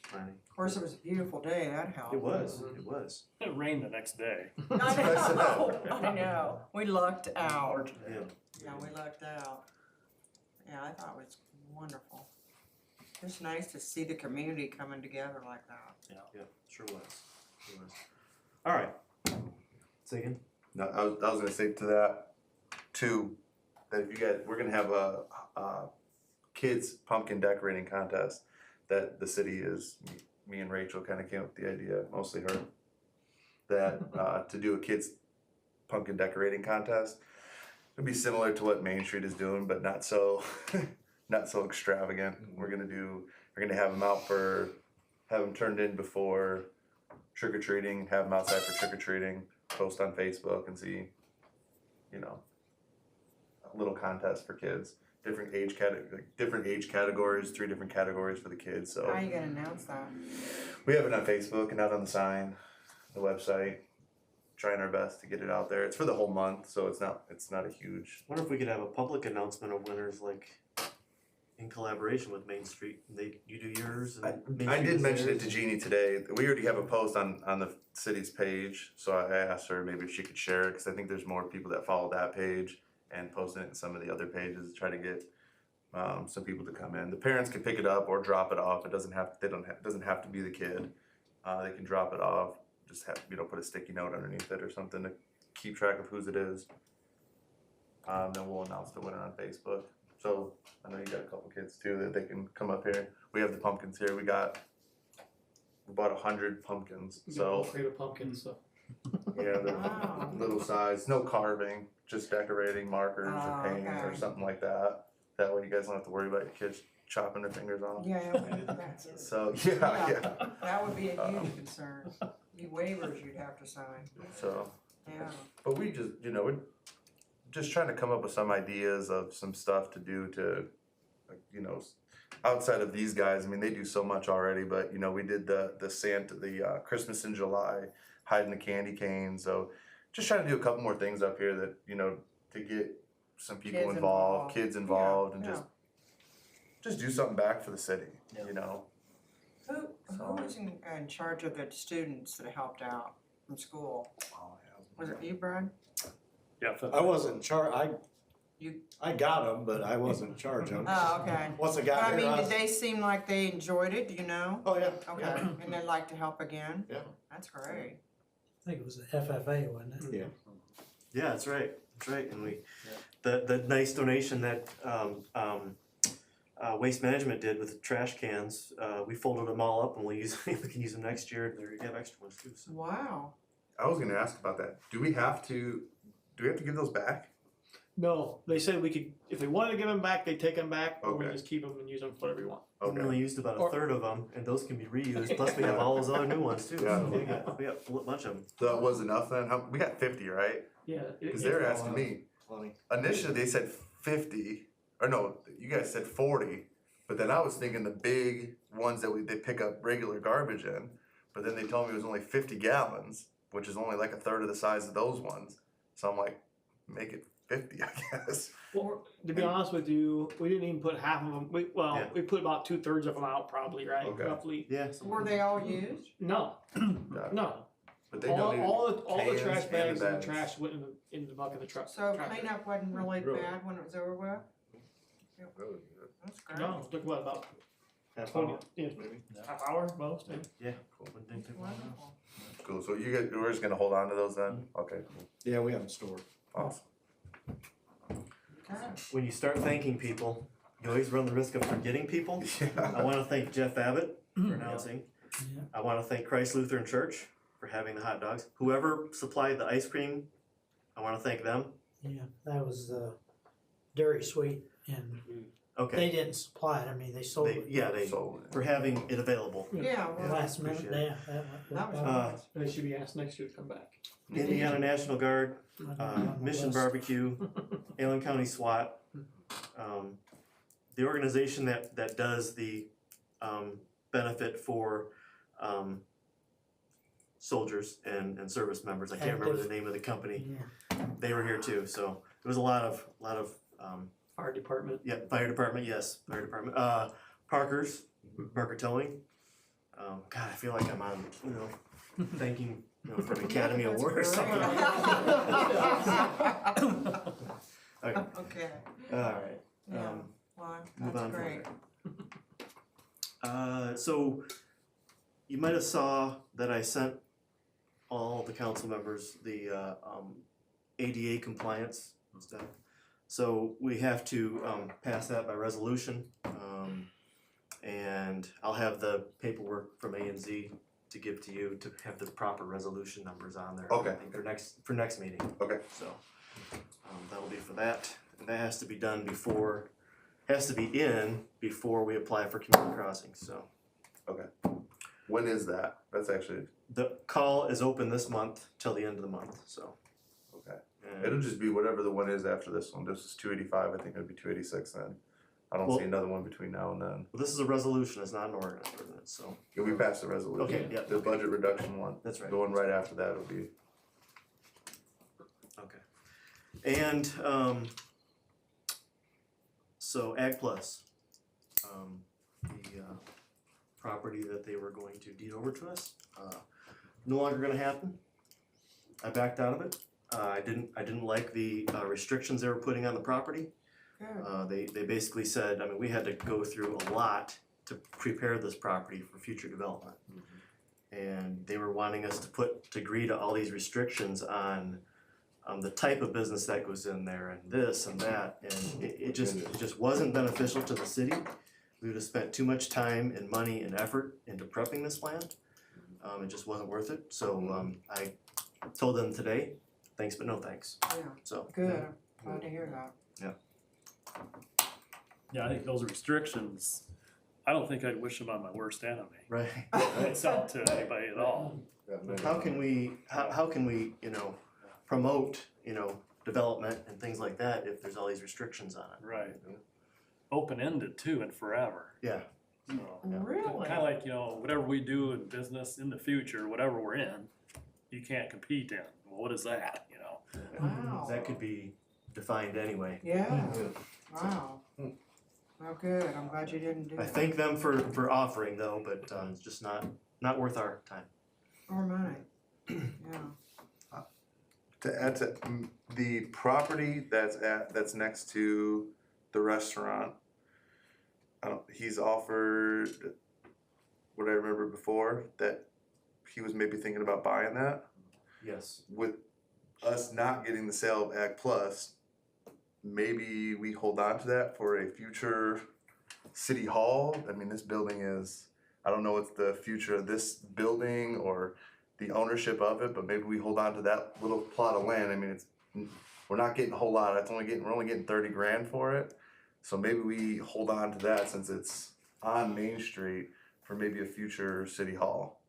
planning. Of course, it was a beautiful day, that helped. It was, it was. It rained the next day. I know, I know. We lucked out. Yeah. Yeah, we lucked out. Yeah, I thought it was wonderful. It's nice to see the community coming together like that. Yeah, sure was. Sure was. All right. Say again? No, I was gonna say to that, too, that if you guys, we're gonna have a kids pumpkin decorating contest that the city is, me and Rachel kind of came up with the idea, mostly her, that to do a kids pumpkin decorating contest. It'd be similar to what Main Street is doing, but not so not so extravagant. We're gonna have them out have them turned in before trick or treating, have them outside for trick or treating, post on Facebook and see, a little contest for kids. Different age categories, 3 different categories for the kids. So How are you gonna announce that? we have it on Facebook and out on the sign, the website. Trying our best to get it out there. It's for the whole month, so it's not a huge. Wonder if we could have a public announcement of winners, like in collaboration with Main Street. You do yours. And Main I Street did does mention it theirs. to Jeannie today. We already have a post on the city's page, so I asked her maybe if she could share it because I think there's more people that follow that page and posting it in some of the other pages to try to get some people to come in. The parents can pick it up or drop it off. It doesn't have to be the kid. They can drop it off. Just have put a sticky note underneath it or something to keep track of whose it is. Then we'll announce the winner on Facebook. So I know you got a couple kids too that they can come up here. We have the pumpkins here. We bought 100 pumpkins. So favorite pumpkins. So yeah, they're Wow. little size, no carving, just decorating markers or Oh, paint or okay. something like that. That way you guys don't have to worry about your kids chopping their fingers off. Yeah, that's it. So yeah. That would be a huge concern. The waivers you'd have to sign. So. Yeah. But we just, we're just trying to come up with some ideas of some stuff to do to, outside of these guys. I mean, they do so much already, but we did the Santa, the Christmas in July, hiding the candy cane. So just trying to do a couple more things up here that, to get some people Kids involved, involved. kids involved, and Yeah. just do something back for the city, Who was in charge of the students that helped out from school? Was it you, Brad? Yeah. I wasn't in charge, You- I got them, but I wasn't in charge of them. Oh, okay. Once I But got I here, mean, I did was, they seem like they enjoyed it, do you know? oh yeah. Okay, and they'd like to help again? Yeah. That's great. I think it was the FFA, wasn't it? Yeah. Yeah, that's right. That's right. And the nice donation that Waste Management did with the trash cans, we folded them all up and we can use them next year. There you have extra ones too. So. Wow. I was gonna ask about that. Do we have to give those back? no, they said we could if they wanted to give them back, they take them back, or we Okay. just keep them and use them for whatever you want. We Okay. only used about a Or- third of them, and those can be reused. Plus, we have all those other new ones too. Yeah. So we got a bunch of them. So that was enough then? We got 50, right? Yeah. Because they were asking me. Plenty. Initially, they said 50, or no, you guys said 40, but then I was thinking the big ones that they pick up regular garbage in, but then they told me it was only 50 gallons, which is only like a third of the size of those ones. So I'm like, make it 50, I guess. Well, to be honest with you, we didn't even put half of them. Yeah. We put about 2/3 of them out, probably, right? Okay. Roughly. Yeah. Were they all used? No, no. But they All donated the cans trash and bags the and the bags. trash went in the bucket of the truck. So tractor. cleanup wasn't really Really? bad when it was over with? Really good. That's great. No, it took what about Half 20, hour. yeah, half hour most. Yeah. Yeah. Wouldn't take too long. Wonderful. Cool. So we're just gonna hold on to those then? Okay, cool. Yeah, we have them stored. Awesome. Okay. When you start thanking people, you always run the risk of forgetting people. Yeah. I want to thank Jeff Abbott for announcing. Yeah. I want to thank Christ Lutheran Church for having the hot dogs. Whoever supplied the ice cream, I want to thank them. Yeah, that was the Dairy Sweet, and Okay, they didn't supply it, I mean, they sold it. they, So, for having it available. Yeah, well, Last minute, appreciate it. yeah, that was Uh, They should be asked next year to come back. Indiana National Guard, on the Mission list. Barbecue, Allen County SWAT, the organization that does the, benefit for, soldiers and service members, I can't remember the name of the company, Yeah, they were here too, so there was a lot of, Fire department. yeah, fire department, yes, fire department, Parker's, Parker Towing. God, I feel like I'm on, thanking, for an Academy That's Award or something. Okay, Okay, alright, yeah, well, move that's on from great. so you might have saw that I sent all the council members the ADA compliance stuff. So we have to pass that by resolution, and I'll have the paperwork from A and Z to give to you to have the proper resolution numbers on there. Okay. I think for next meeting. Okay. So that'll be for that, and that has to be done before we apply for community crossings, so. when is that? That's actually, The call is open this month till the end of the month, so. okay. And- It'll just be whatever the one is after this one. This is 285, I think it'll be 286 then. I don't Well- see another one between now and then. Well, this is a resolution, it's not an ordinance, so, Yeah, we passed the resolution. Okay, yeah, The okay. budget reduction one. that's right. The one right after that will be, Okay. And, so Ag Plus, the, property that they were going to deed over to us, no longer gonna happen. I backed out of it. I didn't like the, restrictions they were putting on the property. Good. They basically said, I mean, we had to go through a lot to prepare this property for future development. And they were wanting us to agree to all these restrictions on the type of business that goes in there and this and that, and it just wasn't beneficial to the city. We would have spent too much time and money and effort into prepping this land. It just wasn't worth it, so I told them today, thanks but no thanks, Yeah, so. good, glad to hear that. Yeah, I think those restrictions, I don't think I'd wish them on my worst enemy. Right. I wouldn't sell it to anybody at all. How can we, promote, development and things like that if there's all these restrictions on it? Right. Open-ended too and forever. Yeah, So, Really? kinda like, whatever we do in business in the future, whatever we're in, you can't compete in. Well, what is that, Wow. that could be defined anyway. Yeah, wow. Well, good, I'm glad you didn't do I that. thank them for offering though, but it's just not worth our time. Or money, yeah. to add to the property that's next to the restaurant. He's offered what I remember before that he was maybe thinking about buying that. Yes. With us not getting the sale of Ag Plus, maybe we hold on to that for a future city hall. I mean, this building is, I don't know what's the future of this building or the ownership of it, but maybe we hold on to that little plot of land. I mean, we're not getting a whole lot. We're only getting 30 grand for it. So maybe we hold on to that since it's on Main Street for maybe a future city hall.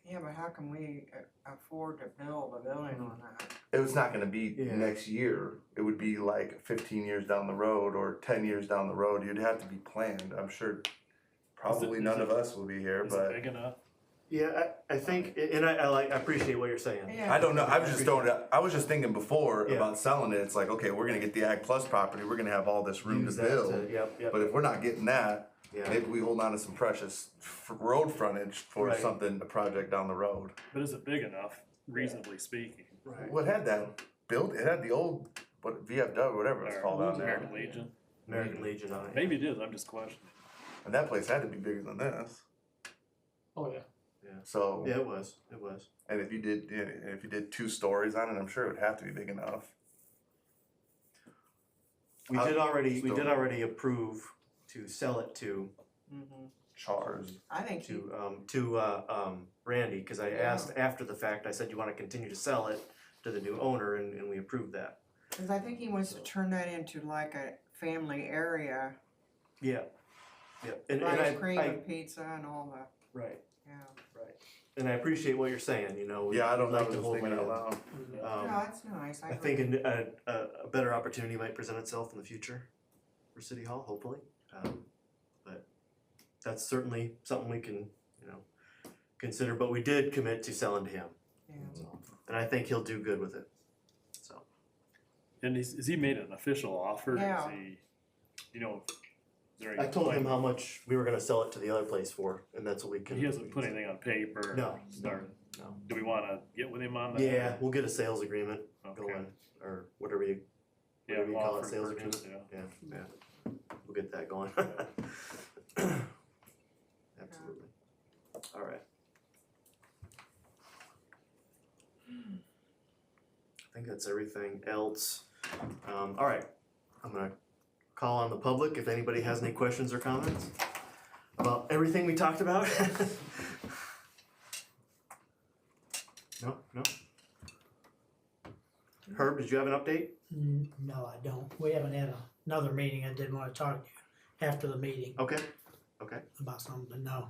Yeah, but how can we afford to build a building on that? It's not gonna be Yeah. next year. It would be like 15 years down the road or 10 years down the road. You'd have to be planned. I'm sure probably Is it- none of us will be here, Is it but big enough? Yeah, I think, and I appreciate what you're saying. Yeah. I don't know. I was just thinking before Yeah. about selling it. It's like, okay, we're gonna get the Ag Plus property. We're gonna have all this room Use to that build. Yep. But if we're not getting that, Yeah. maybe we hold on to some precious road frontage for Right. something, a project down the road. But is it big enough, reasonably speaking? Right. What had that built? It had the old VFW, whatever it's Or called out there. American Legion? American Legion on it. Maybe it is, I'm just questioning. And that place had to be bigger than this. Oh, yeah. So, Yeah, it was. and if you did 2 stories on it, I'm sure it would have to be big enough. We did Still- already approve to sell it to Chars. I think you, Randy, cause I asked after the fact, I said, you wanna continue to sell it to the new owner, and we approved that. Cause I think he wants to turn that into like a family area, Yeah, yeah, and ice cream I, and pizza and all the, right, yeah. right, and I appreciate what you're saying, you know, Yeah, I don't we'd know, like I was to just hold thinking my, out loud. No, that's nice, I agree. think a better opportunity might present itself in the future for City Hall, hopefully. But that's certainly something we can, you know, consider, but we did commit to selling to him. Yeah. So, and I think he'll do good with it, so. And is he made an official offer? Yeah. Is he, you know, is there I any told him plan- how much we were gonna sell it to the other place for, and that's what we can. He hasn't put anything on paper? No, Started. no. Do we wanna get with him on that? Yeah, we'll get a sales agreement Okay. going, or whatever you, Yeah, whatever you call it, offer sales purchase, agreement. yeah. Yeah, we'll get that going. Absolutely. All right. I think that's everything else. All right, I'm gonna call on the public if anybody has any questions or comments about everything we talked about. No, no. Herb, did you have an update? No, I don't. We haven't had another meeting. I did want to talk to you after the meeting Okay, about something, no.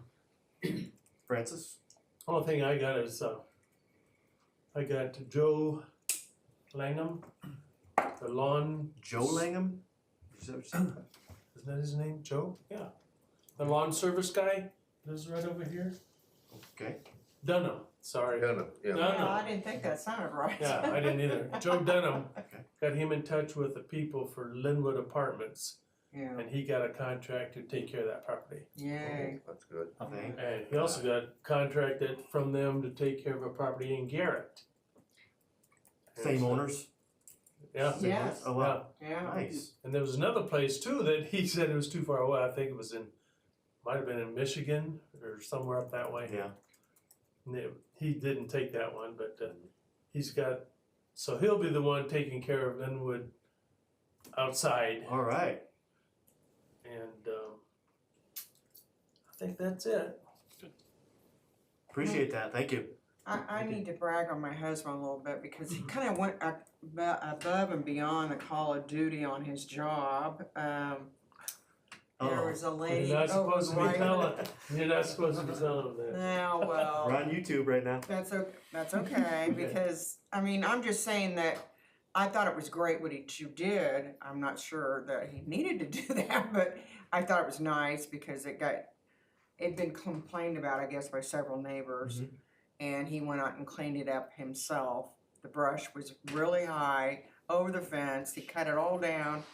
Francis? Only thing I got is, I got Joe Langham, the lawn. Joe Langham? Is that what you said? Isn't that his name, Joe? Yeah. The lawn service guy, lives right over here. Okay, Dunham, sorry. Kind of, yeah. Yeah, I Dunham. didn't think that sounded right. Yeah, I didn't either. Joe Dunham, Okay. got him in touch with the people for Linwood Apartments, Yeah, and he got a contract to take care of that property. yay. That's good. thank And he also got contracted from them to take care of a property in Garrett. Same owners? Yeah. Same Yes. owners? Oh, wow, Yeah. nice. And there was another place too that he said it was too far away. I think it was might have been in Michigan or somewhere up that way. Yeah, And he didn't take that one, but he's got, so he'll be the one taking care of Linwood outside. all right. And I think that's it. Appreciate that, thank you. I need to brag on my husband a little bit because he kind of went above and beyond the call of duty on his job. There was a lady You're not over supposed to be right. telling, you're not supposed to be telling them that. Now, well. We're on YouTube right now. That's okay, because, I mean, I'm just saying that I thought it was great what you did. I'm not sure that he needed to do that, but I thought it was nice because it'd been complained about, I guess, by several neighbors. Mhm. And he went out and cleaned it up himself. The brush was really high over the fence. He cut it all down.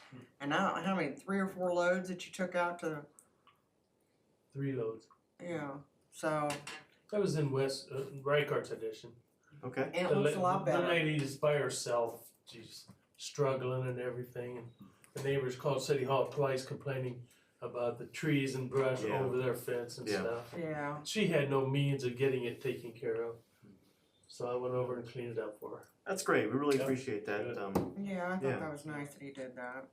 And I don't know how many, 3 or 4 loads that you took out to, 3 loads. yeah, so, That was in West, Reichardt's edition. Okay, and it looks a lot The better. lady's by herself, she's struggling and everything, and the neighbors called City Hall twice complaining about the trees and brush Yeah. over their fence and Yeah. stuff. Yeah, She had no means of getting it taken care of, so I went over and cleaned it up for her. that's great, we really Yeah. appreciate that, Good. yeah, I thought Yeah. that was nice that he did that.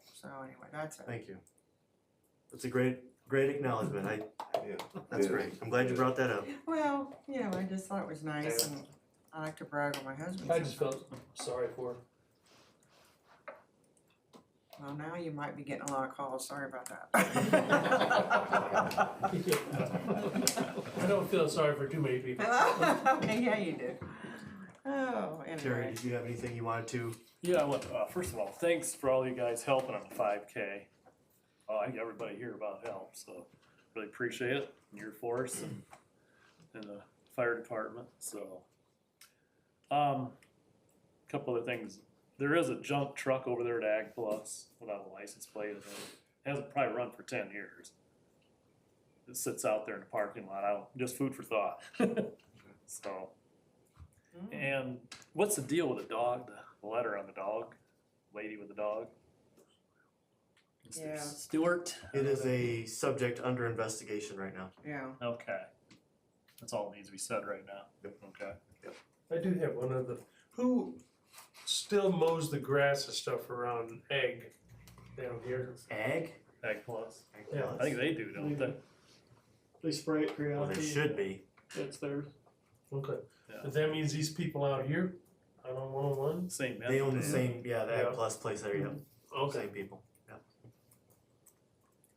So anyway, that's it. thank you. That's a great acknowledgement, Yeah. that's Yeah. great, I'm glad you brought that up. Well, you know, I just thought it was nice and I like to brag on my husband. I just sometimes. felt sorry for her. Well, now you might be getting a lot of calls, sorry about that. I don't feel sorry for too many people. Yeah, you do. Oh, Terry, anyway. did you have anything you wanted to? Yeah, I want, first of all, thanks for all you guys helping on the 5K. I think everybody here about help, so really appreciate it, and your force and the fire department, so. Couple other things, there is a junk truck over there at Ag Plus without a license plate, and it hasn't probably run for 10 years. It sits out there in the parking lot, just food for thought. So. And what's the deal with the dog, the letter on the dog, lady with the dog? Yeah. Stewart? It is a subject under investigation right now. Yeah. Okay. That's all that needs to be said right now. Okay. I do have one other, who still mows the grass and stuff around Egg down here? Ag? Ag Plus. Yeah. I think they do, don't they? They spray it Well, periodically. they should be. It's theirs. Okay, Yeah. but that means these people out here I don't want one. Same. They own the same, yeah, the Ag Yeah. Plus place there, yeah, Okay. same people, yeah.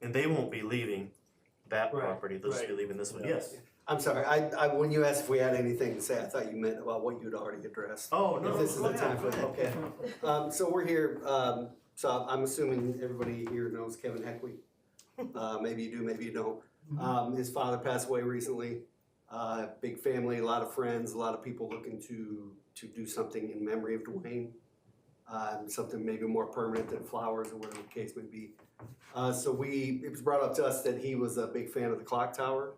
And they won't be leaving that Right, property, they'll just be right. leaving this one, Yeah. yes. I'm sorry, when you asked if we had anything to say, I thought you meant about what you'd already addressed. Oh, no, If this is go the time ahead, for, go ahead. okay. So we're here, so I'm assuming everybody here knows Kevin Heckley. Maybe you do, maybe you don't. His father passed away recently. Big family, a lot of friends, a lot of people looking to do something in memory of Dwayne. Something maybe more permanent than flowers or whatever the case may be. So it was brought up to us that he was a big fan of the clock tower.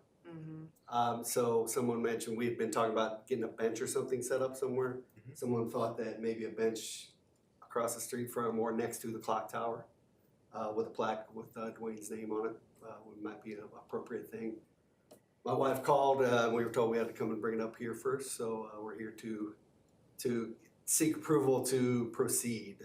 So someone mentioned, we had been talking about getting a bench or something set up somewhere. Someone thought that maybe a bench across the street from or next to the clock tower, with a plaque with Dwayne's name on it, might be an appropriate thing. My wife called, we were told we had to come and bring it up here first, so we're here to seek approval to proceed.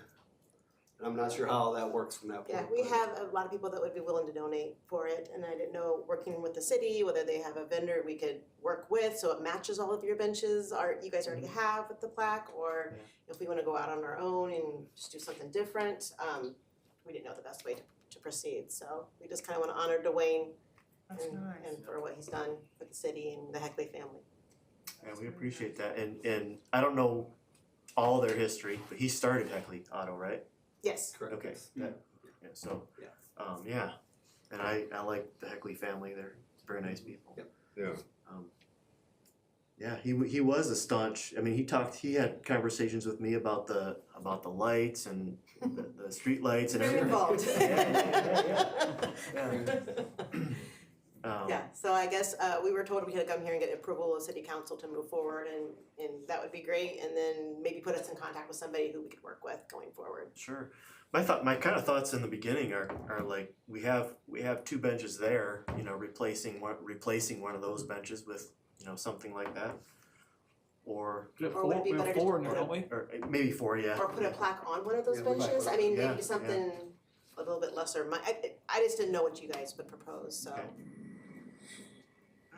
I'm not sure how that works from that point. Yeah, we have a lot of people that would be willing to donate for it, and I didn't know, working with the city, whether they have a vendor we could work with, so it matches all of your benches, you guys already have with the plaque, or if we wanna go out on our own and just do something different, we didn't know the best way to proceed, so we just kinda wanna honor Dwayne That's nice. and for what he's done with the city and the Heckley family. Yeah, we appreciate that, and I don't know all their history, but he started Heckley Auto, right? Yes. Correct. Okay, yeah, so, Yeah. yeah, and I like the Heckley family, they're very nice people. Yep. Yeah. Yeah, he was a staunch, I mean, he had conversations with me about the lights and the street lights and Very everything. involved. Yeah. Yeah, so I guess we were told we had to come here and get approval of city council to move forward, and that would be great, and then maybe put us in contact with somebody who we could work with going forward. Sure. My kind of thoughts in the beginning are like, we have two benches there, you know, replacing one of those benches with, you know, something like that. Or We have Or would it four, be we have better just four to now, put don't we? or maybe four, yeah. Or put a plaque on one of those Yeah, we might benches, put- I mean, yeah, maybe something a little bit lesser, I just didn't know what you guys would propose, so. Okay.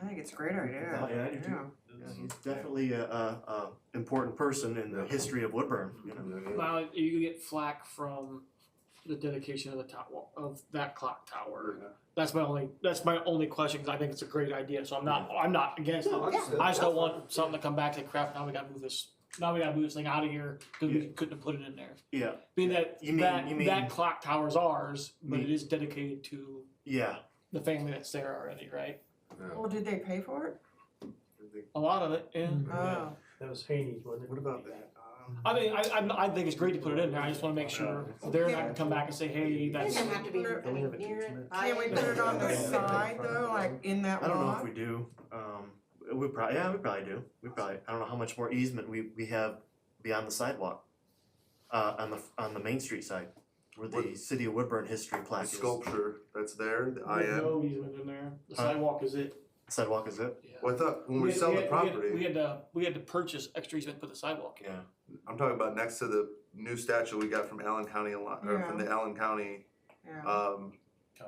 I think it's a great idea. Yeah, I do too. Yeah, he's definitely a important person in the history of Woodburn, you know. Well, you get flack from the dedication of the tower, of that clock tower. That's my only question, because I think it's a great idea, so I'm not against it. No, understood. I just don't want something to come back and say, crap, now we gotta move this thing out of here, because we couldn't have put it in there. Yeah, Being that, You mean- that clock tower's ours, but it Me- is dedicated to yeah. the family that's there already, right? Well, did they pay for it? A lot of it, yeah. Oh, That was Haney's, wasn't it? What about that? I mean, I think it's great to put it in there, I just wanna make sure they're not gonna come back and say, hey, It that's. doesn't have to be, I mean, near it, by can we it. put it on the side though, like in that I don't know if lot? we do. We probably do. I don't know how much more easement we have beyond the sidewalk. On the Main Street side, where the city of Woodburn history The plaque is. sculpture that's there, the There's IM. no easement in there, the Huh? sidewalk is it. Sidewalk is it? Yeah. Well, I thought when we sell the We property, had to purchase extra easement to put the sidewalk in. Yeah. I'm talking about next to the new statue we got from Allen County, or from the Allen County Yeah,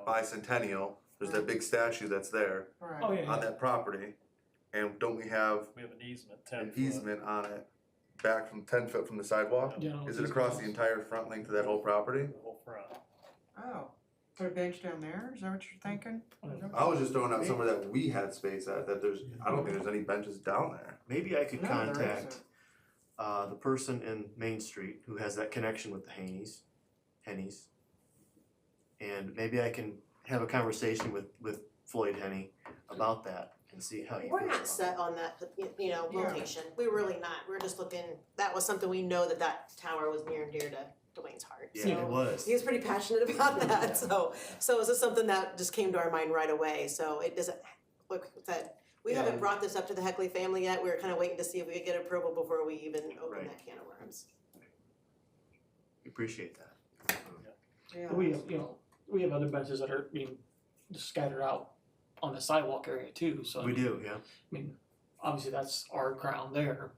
bicentennial. There's that big statue that's there Oh, right. yeah, on that property, and don't we have We have an easement, 10 an foot. easement on it back from 10 foot from the sidewalk? yeah. No, Is it across the entire front length of that whole property? The whole front. Oh, put a bench down there, is that what you're thinking? I was just throwing out somewhere that we had space at, that I don't think there's any benches down there. Maybe I could No, there contact isn't. the person in Main Street who has that connection with the Hennies. And maybe I can have a conversation with Floyd Henney about that and see how he feels We're about not it. set on that, Yeah. location, we're really not, we're just looking, that was something we know that tower was near and dear to Dwayne's heart, Yeah, so. it was. He was pretty passionate about that, so it was just something that just came to our mind right away, so it doesn't, like I said, we Yeah. haven't brought this up to the Heckley family yet, we were kinda waiting to see if we could get approval before we even open Right. that can of worms. We appreciate that. Yeah. We have, we have other benches that are being scattered out on the sidewalk area too, so. I We mean, do, yeah. I mean, obviously that's our ground there,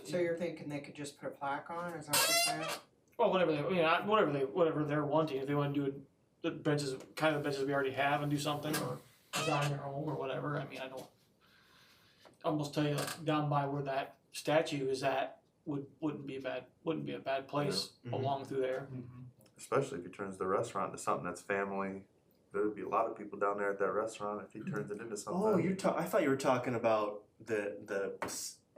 So you're thinking they could just put a plaque on, is that what you're saying? Well, whatever they're wanting, if they wanna do it, the benches, kind of the benches we already have and do something, or design their own or whatever, I mean, I don't. Almost tell you, like, down by where that statue is at wouldn't be a bad place Yeah. along through there. Especially if he turns the restaurant into something that's family. There'd be a lot of people down there at that restaurant if he turns it into something. Oh, I thought you were talking about the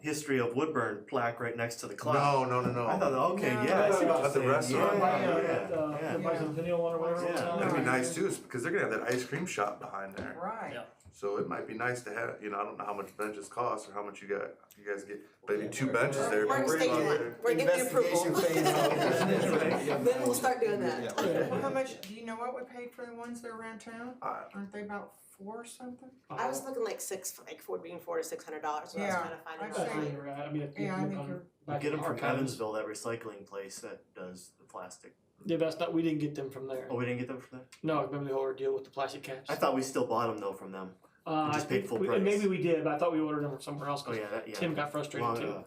history of Woodburn plaque right next to the clock. No. I thought, okay, No. yeah, I see what At the you're saying. restaurant. Yeah. The bicentennial one or whatever. it's Yeah. called. That'd be nice too, because they're gonna have that ice cream shop behind there. Right. Yeah. So it might be nice to have, I don't know how much benches cost or how much you guys get, maybe 2 benches there. We're in maybe stage one one, there. we're getting the approval. Investigation phase. Then we'll start doing that. Well, how much, do you know what we paid for the ones that are around town? I- Aren't they about 4 or something? I was looking like between $400 to $600, so I was Yeah, trying to find I'd out. say- That's where you're at. I mean, Yeah, I think you're, You get them from Evansville, that recycling place that does the plastic. Yeah, that's not. We didn't get them from there. Oh, we didn't get them from there? No, remember the whole ordeal with the plastic caps? I thought we still bought them though from them. I just paid think full we- price. Maybe we did, but I thought we ordered them from somewhere else. Oh 'Cause yeah, Tim got frustrated Long too. ago.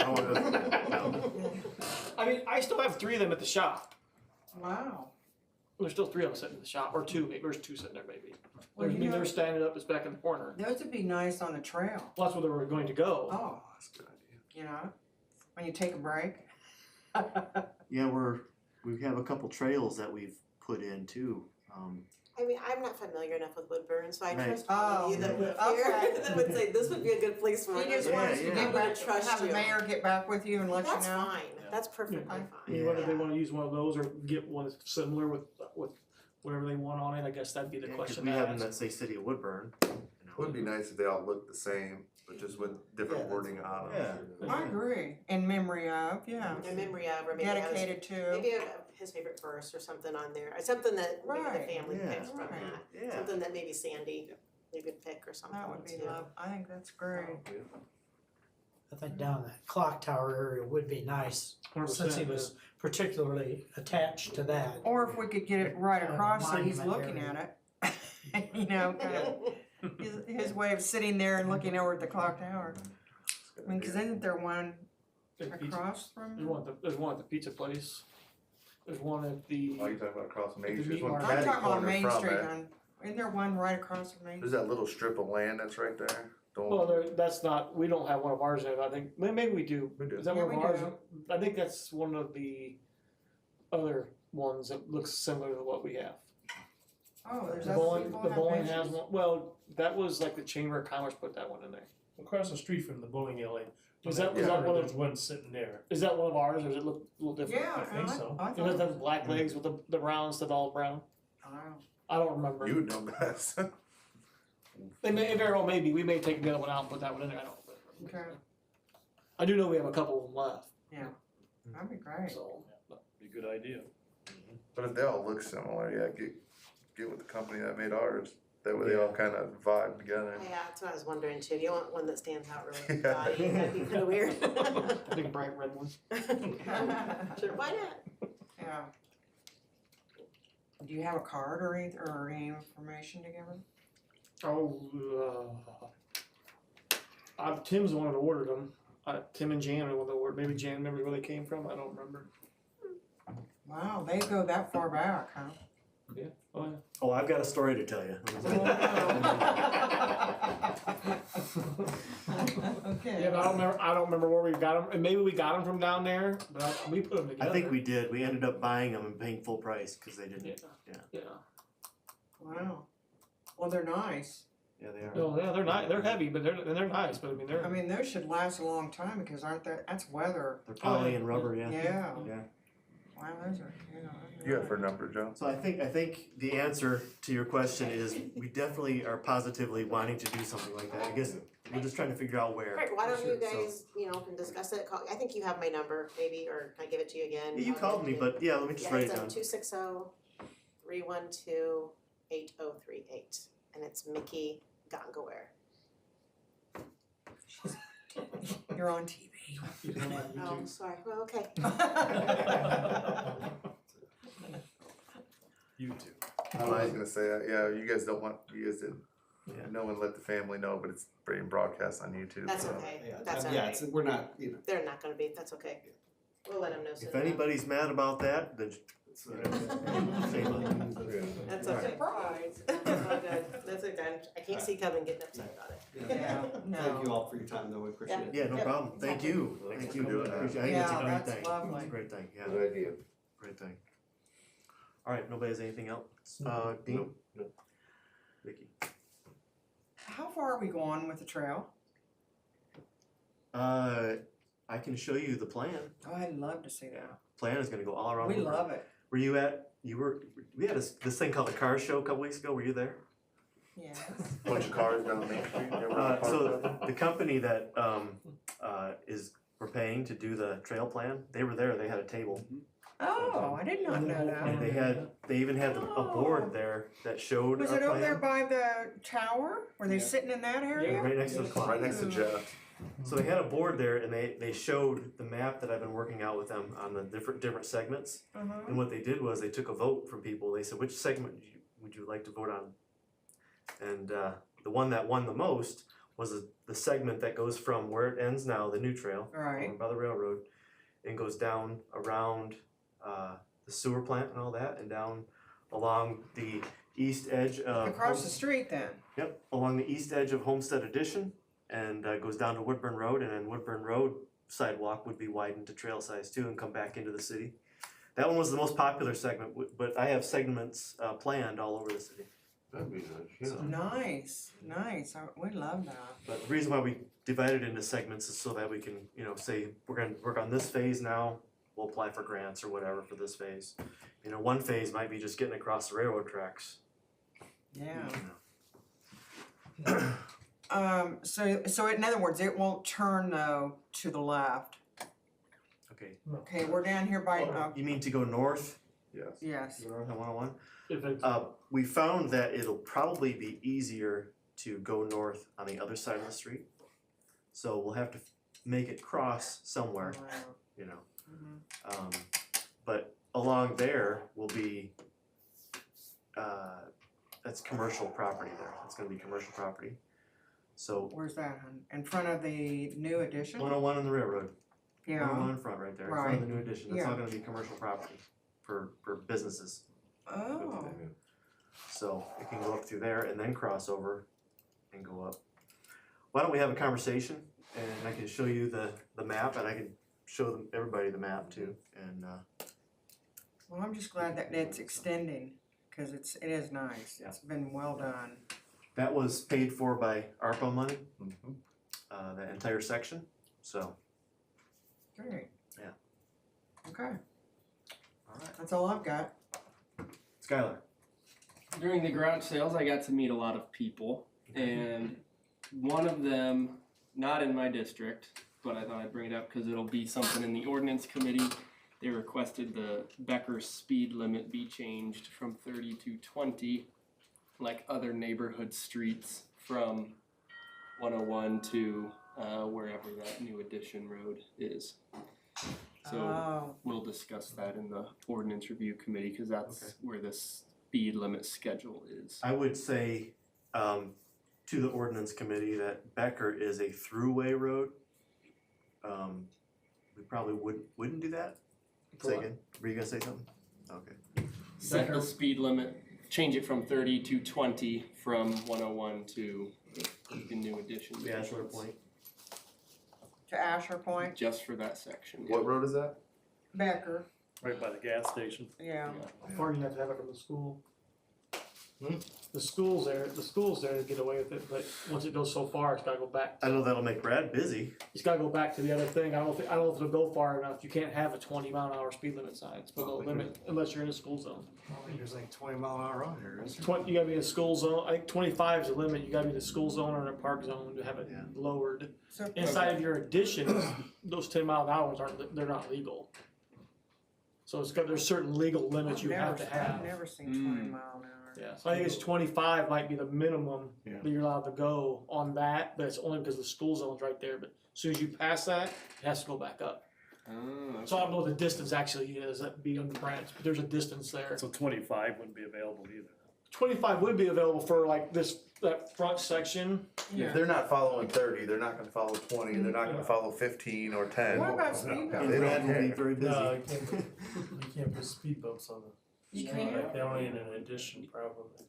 Long ago. No. I mean, I still have 3 of them at the shop. wow. There's still 3 of them sitting in the shop, or 2. Maybe there's 2 sitting there, maybe. Well, you know- They're standing up. It's back in the corner. Those would be nice on the trail. Well, that's where they were going to go. Oh, That's a good idea. you know, when you take a break. Yeah, we have a couple trails that we've put in too. I mean, I'm not familiar enough with Woodburn, so I Right. trust all of you that live Okay. here that would say this would be a good place for He it. just Yeah, wants to yeah. get I'm gonna back, trust have the you. mayor get back with you and let you That's know. fine, that's perfectly fine. I mean, whether they want to use one of those or get one that's similar with whatever they want on it, I guess that'd be the Yeah, 'cause question. we to have them ask. that say City of Woodburn. It would be nice if they all looked the same, but just with different Yeah, wording on them. I agree, in memory of, yeah, In memory of, or maybe have dedicated to, maybe have his favorite verse or something on there, or something that maybe the Right. family Yeah. picks from Right. that. Yeah. Something that maybe Sandy could pick or something that would be too. love, I think that's great. I think down that clock tower area would be nice, since he 100%, was particularly attached to that. Or if we could get it right Kind of across so he's monument looking area. at it. You know, kind of, his way of sitting there and looking over at the clock tower. I mean, cause isn't there one There's pizza- across from? There's one at the pizza place. There's one at the. Oh, you talking about across Main The Street? There's one meat I'm catty talking about corner Main from Street it. on, isn't there one right across from Main? There's that little strip of land that's right there. Well, that's not. We don't have one of ours in it. I think maybe we do. We do. Is that Yeah, one of we ours? do. I think that's one of the other ones that looks similar to what we have. Oh, there's The other bowling, people the that bowling have has benches? one. Well, that was like the Chamber of Commerce put that one in there. Across the street from the bowling alley. Was that- was Yeah, that one of- There's one sitting there. Is that one of ours, or does it look a little different? Yeah, I think so. I It thought. does have black legs with the brown instead of all brown. Wow. I don't remember. You would know best. They may, it very well maybe. We may take the other one out and put that one in there. I don't. Okay, I do know we have a couple of them left. that'd be great. So. Be a good idea. But if they all look similar, yeah, get with the company that made ours. That way they all kind of vibe together. Yeah, that's what I was wondering too. You want one that stands out really Yeah. gaudy, that'd be kinda weird. A big bright red one. Sure, why not? Yeah. Do you have a card or any information to give him? Oh, Tim's the one that ordered them. Tim and Jan are the one that ordered. Maybe Jan remembers where they came from. I don't remember. Wow, they go that far back, huh? Oh, yeah. Oh, I've got a story to tell you. Okay. Yeah, but I don't remember where we got them. And maybe we got them from down there, but we put them together. I think we did. We ended up buying them and paying full price because they didn't. Yeah. Wow. Well, they're nice. Yeah, they are. No, yeah, they're nice. They're heavy, but they're nice. But I mean, they're. I mean, those should last a long time because that's weather. They're poly and rubber. Yeah. Yeah. Yeah. Wow, those are, You have her number, Joe? So I think the answer to your question is we definitely are positively wanting to do something like that. I guess we're just trying to figure out where. Alright, why don't you So- guys, can discuss it, I think you have my number, maybe, or can I give it to you again? Yeah, you called me, but yeah, let me just Yeah, write it's it down. 260-312-8038, and it's Mickey Gongaware. you're on TV. Oh, sorry, well, okay. You too. I was gonna say, yeah, you guys didn't, Yeah. no one let the family know, but it's being broadcast on YouTube. That's so. okay, Yeah, that's yeah, alright, we're not, they're not gonna be, that's okay. We'll let them know soon If enough. anybody's mad about that, then limits. Same line. That's Alright. okay. Surprise. That's all good. That's okay. I can't see Kevin getting upset about it. Yeah, Thank you no. all for your time, though, we appreciate it. Yeah, no Yep. problem, thank you, thank you, doing that. appreciate, I think it's a Yeah, great that's thing, lovely. it's a great thing, yeah, Good idea. great thing. Alright, nobody has anything else, Dean? Nope, nope. Vicky? How far are we going with the trail? I can show you the plan, Oh, I'd love to see that. plan is gonna go all around We Woodburn. love it. Were you at, we had this thing called the car show a couple weeks ago, were you there? Yes. Bunch of cars down Main Street. they were parked So there. the company that we're paying to do the trail plan, they were there, they had a table. Oh, I did not know that. And they even had a board there that showed Was our it over there plan. by the tower? Were they sitting in that area? Right next to the clock. Right next to Jeff. So they had a board there and they showed the map that I've been working out with them on the different segments. Uh-huh. And what they did was they took a vote from people. They said, which segment would you like to vote on? And the one that won the most was the segment that goes from where it ends now, the new trail, Right. over by the railroad, and goes down around the sewer plant and all that, and down along the east edge of Across the street then? Yep, along the east edge of Homestead Addition, and goes down to Woodburn Road, and then Woodburn Road sidewalk would be widened to trail size too, and come back into the city. That one was the most popular segment, but I have segments planned all over the city. That'd be nice, yeah. So- Nice, nice. We love that. But the reason why we divided into segments is so that we can, say, we're gonna work on this phase now, we'll apply for grants or whatever for this phase. One phase might be just getting across the railroad tracks. Yeah. you know. So in other words, it won't turn though to the left. Okay, Okay, we're down here by, you mean to go north? Yes. yes. Go north on 101? If it's, We found that it'll probably be easier to go north on the other side of the street. So we'll have to make it cross somewhere, you know. Mhm. But along there will be, that's commercial property there, it's gonna be commercial property. So Where's that, hon? In front of the new addition? 101 on the railroad, 101 Yeah. in front right there, in front of the Right. new addition, that's all Yeah. gonna be commercial property for businesses. Oh, So it can go up through there and then cross over and go up. Why don't we have a conversation and I can show you the map and I can show them, everybody the map too, and well, I'm just glad that it's extending, cause it is nice. Yeah. It's been well done. that was paid for by ARPA money, Mhm. that entire section, so. Great. Yeah. Okay, Alright. that's all I've got. Skylar. During the garage sales, I got to meet a lot of people, and one of them, not in my district, but I thought I'd bring it up because it'll be something in the ordinance committee. They requested the Becker speed limit be changed from 30 to 20, like other neighborhood streets from 101 to wherever that new addition road is. So Oh, we'll discuss that in the ordinance review committee because that's Okay. where the speed limit schedule is. I would say, to the ordinance committee that Becker is a throughway road. We probably wouldn't do that. Say again, were you gonna say something? Okay. Set the speed limit, change it from 30 to 20 from 101 to the new addition. The Ashler Point. to Asher Point, Just for that section. What road is that? Becker, Right by the gas station. yeah. how far do you have to have it from the school? Hmm? The school's there to get away with it, but once it goes so far, it's gotta go back. I know that'll make Brad busy. It's gotta go back to the other thing. I don't know if it'll go far enough. You can't have a 20-mile-an-hour speed limit sign. It's below limit unless you're in a school zone. I think there's like 20-mile-an-hour on here, isn't there? 20, you gotta be in a school zone. I think 25 is the limit. You gotta be in a school zone or in a park zone to have it Yeah. lowered. So Inside of your additions, those 10-mile-an-hours they're not legal. So there's certain legal limits you have to have. I've never seen Mm. 20 mile an hour. Yeah, so I think it's 25 might be the minimum Yeah. that you're allowed to go on that, but it's only because the school zone's right there. But as soon as you pass that, it has to go back up. Oh, So I don't know what the distance actually is, that'd be on the branch, but there's a distance there. So 25 wouldn't be available either. 25 would be available for like this that front section, Yeah. If they're not following 30, they're not gonna follow 20, they're not gonna follow 15 or 10. What about speed bumps? And They Brad don't will be care. very busy. No, you can't put speed bumps on the You street, can't? like, they're only in an addition probably.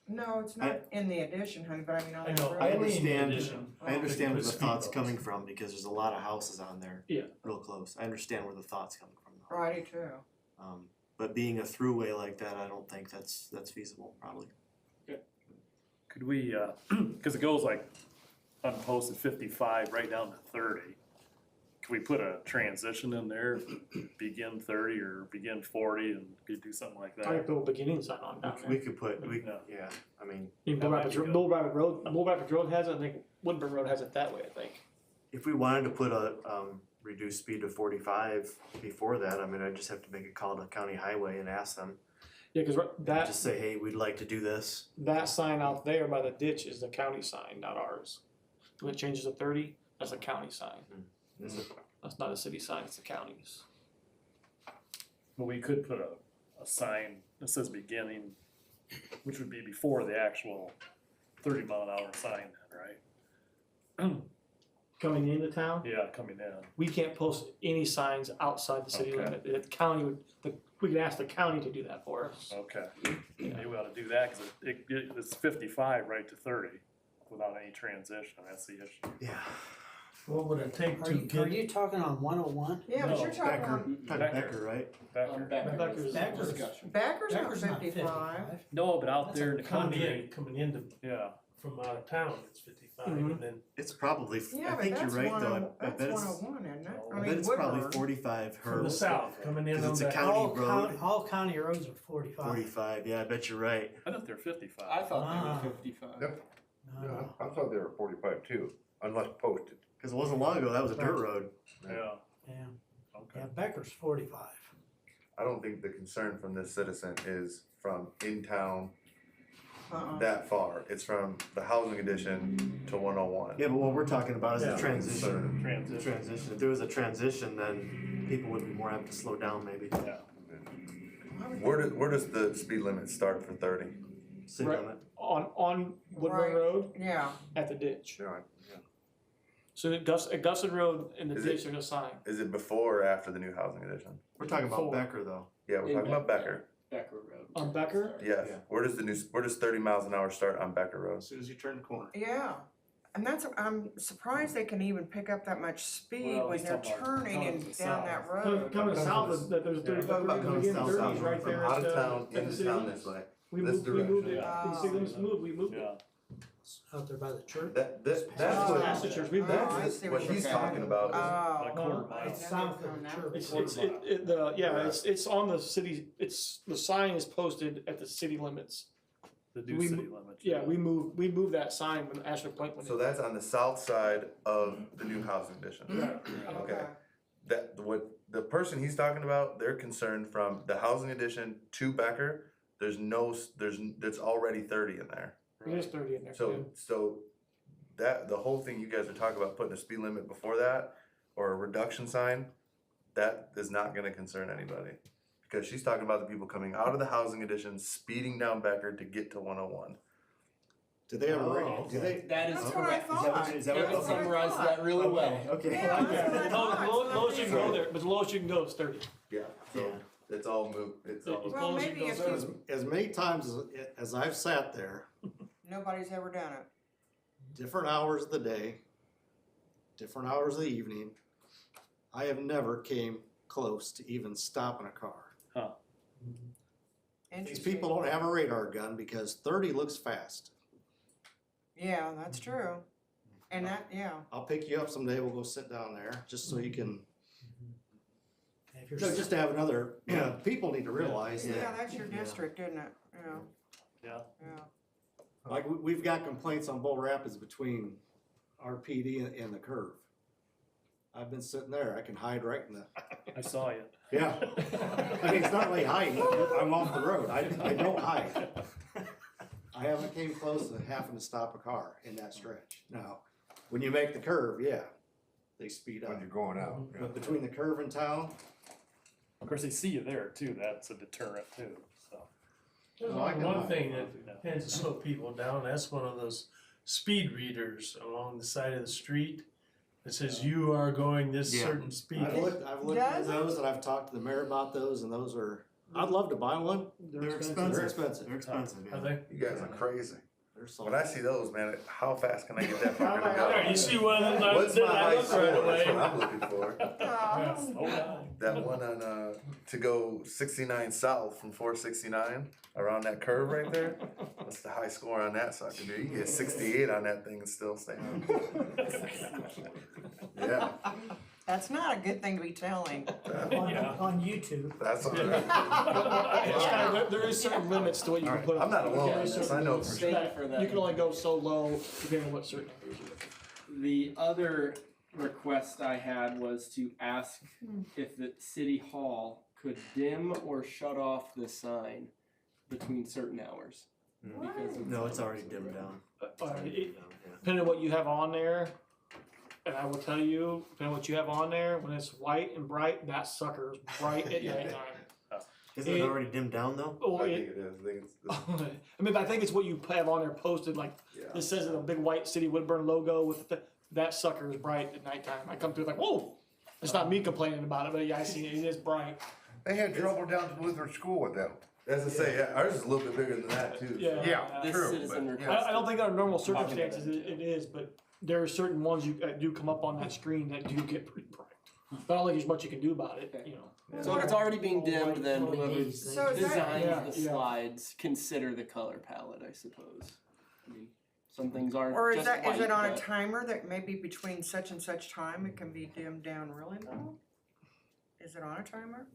No, it's not in the addition, honey, but I mean on I the know, road. I only in the understand. addition. I understand where the Speed thought's bumps. coming from because there's a lot of houses on there. Yeah. Real close. I understand where the thought's coming from though. Oh, I do too. But being a throughway like that, I don't think that's feasible, probably. Could we, cause it goes like unposted 55 right down to 30. Could we put a transition in there, begin 30 or begin 40 and could do something like I that? could put a beginning sign on down there. We could put, Yeah. yeah, I mean, You That Bull might Rapids, be good. Bull Rapids Road has it, I think Woodburn Road has it that way, I think. if we wanted to put a, reduced speed to 45 before that, I mean, I'd just have to make a call to county highway and ask them. Yeah, cause that, Just say, hey, we'd like to do this. that sign out there by the ditch is the county sign, not ours. When it changes to 30, that's a county sign. That's not a city sign, it's the county's. But we could put a sign that says beginning, which would be before the actual 30-mile-an-hour sign then, right? Coming into town, Yeah, coming in. we can't post any signs outside the city Okay. limit. The county would, we could ask the county to do that for us. Okay, maybe we ought to do that, cause it's 55 right to 30 without any transition, that's the issue. Yeah. What would it take Are to you, get? are you talking on 101? Yeah, but No, you're talking Becker, on, talking Becker, right? Backer. Becker's- Becker's- discussion. Becker's not Becker's not 55. No, but out That's there a in the Coming country, in, coming into, yeah, from out of town, it's 55, Mhm. and then It's probably, Yeah, I but think you're that's right though, I that's bet it's, 101, isn't it? I I I mean, bet it's probably Woodburn. 45 from the hers. south, coming in 'Cause on it's a that. county All road. all county roads are 45. 45, yeah, I bet you're right. I thought they're 55. I thought Ah. they were 55. Yep. No, Yeah, I thought they were 45 too, unless posted. Cause it wasn't long ago, that was a dirt road. Yeah, yeah, okay. yeah, Becker's 45. I don't think the concern from this citizen is from in town Uh-uh. that far. It's from the housing addition to 101. Yeah, but what we're talking about is Yeah. a transition. Transition, Transition, if there was a transition, then people would be more apt to slow down maybe. yeah. Where does the speed limit start for 30? City Right. limit. On Woodburn Right. Road Yeah, at the ditch. Yeah, So at Gussit Road in the Is ditch, there's a sign. Is it before or after the new housing addition? We're talking about Four. Becker though. Yeah, we're In talking about Becker. Becker Road. On Becker, Yes. Yeah. Where does 30 miles an hour start on Becker Road? As soon as you turn the corner. yeah. And that's, I'm surprised they can even pick up that much speed Well, when he's they're talking about turning coming and to the down south. that coming road. coming south, that there's Yeah. 30, Talking about coming south, 30s right From there out at, of town at the into city town limits. this way. We this moved it, direction. the city limits moved, we moved it. Yeah, Out there by the church. That's Oh, what, Past the church, we moved Oh, I it. see what what he's you're talking saying. about is like Oh. quarter mile. It's south of the church. It's the sign is posted at the city limits. The new We city mo- limits. Yeah, we moved that sign when Ashley Plank went so in. that's on the south side of the new housing addition. Okay. That what the person he's talking about, they're concerned from the housing addition to Becker. There's already 30 in there. There's 30 in there. So that the whole thing you guys are talking about putting a speed limit before that or a reduction sign, that is not going to concern anybody because she's talking about the people coming out of the housing addition speeding down Becker to get to 101. Do they have a Oh, rate? Do they? That is That's what I correct. thought. Is that Kevin what? summarized that really well. Okay. Yeah, that's what I The thought. lowest you can go there, but the lowest you can go is 30. Yeah. So Yeah. it's all moved. It's all. Well, maybe if So you, as many times as I've sat there, nobody's ever done it. different hours of the day, different hours of the evening, I have never came close to even stopping a car. These Interesting. people don't have a radar gun because 30 looks fast. Yeah, that's true. And that, yeah. I'll pick you up someday, we'll go sit down there, just so you can, If you're just to have another, people need to realize Yeah, that, that's your district, isn't it? Yeah, Yeah, yeah. like, we've got complaints on Bull Rapids between our PD and the curve. I've been sitting there, I can hide right in the, I saw you. yeah. I mean, it's not really hiding, I'm off the road, I don't hide. I haven't came close to having to stop a car in that stretch. Now, when you make the curve, yeah, they speed up. when you're going out. yeah. But between the curve and town, Of course, they see you there too, that's a deterrent too, so. There's I like one that. thing that tends to slow people down, that's one of those speed readers along the side of the street that says you are going this Yeah. certain speed. I've looked at Does it? those and I've talked to the mayor about those and those are, I'd love to buy one. They're They're expensive. expensive. They're expensive, I yeah. think. You guys are crazy. They're so. When I see those, man, how fast can I get that fucker to Yeah, go? you see one of them, What's my I high look score? right That's what away. I'm looking for. Yeah. Slow down. That one on, to go 69 south from 469, around that curve right there. What's the high score on that sucker, dude? You get 68 on that thing and still stay on. Yeah, That's not a good thing to be telling. On YouTube. that's all right. It's kind of, there is certain limits to what you can put on. I'm not alone There in is this, certain I know limits for sure. that For that. You can only go so low depending on what certain areas you're in. The other request I had was to ask if the city hall could dim or shut off the sign between certain hours. Because of- No, it's already dimmed down. Depending on what you have on there, and I will tell you, depending on what you have on there, when it's white and bright, that sucker is bright at nighttime. Isn't it already dimmed down though? Oh, I it, think it is, I think it's, I mean, I think it's what you have on there posted, like, yeah. it says a big white City Woodburn logo with that sucker is bright at nighttime. I come through like, whoa! It's not me complaining about it, but yeah, I see it. It is bright. They had trouble down to Lutheran school with them. As I say, yeah, ours is a little bit bigger than that too. so. Yeah. This True, citizen but- requested. I don't think under normal circumstances it is, but there are certain ones that do come up on that screen that do get pretty bright. But I don't think there's much you can do about it, you know. So if it's already being dimmed, then All whoever LED So is that- designs Yeah, the yeah. slides consider the color palette, I suppose. I mean, some things aren't Or is just that, is white, it on a but- timer that maybe between such and such time it can be dimmed down really low? Is it on a timer?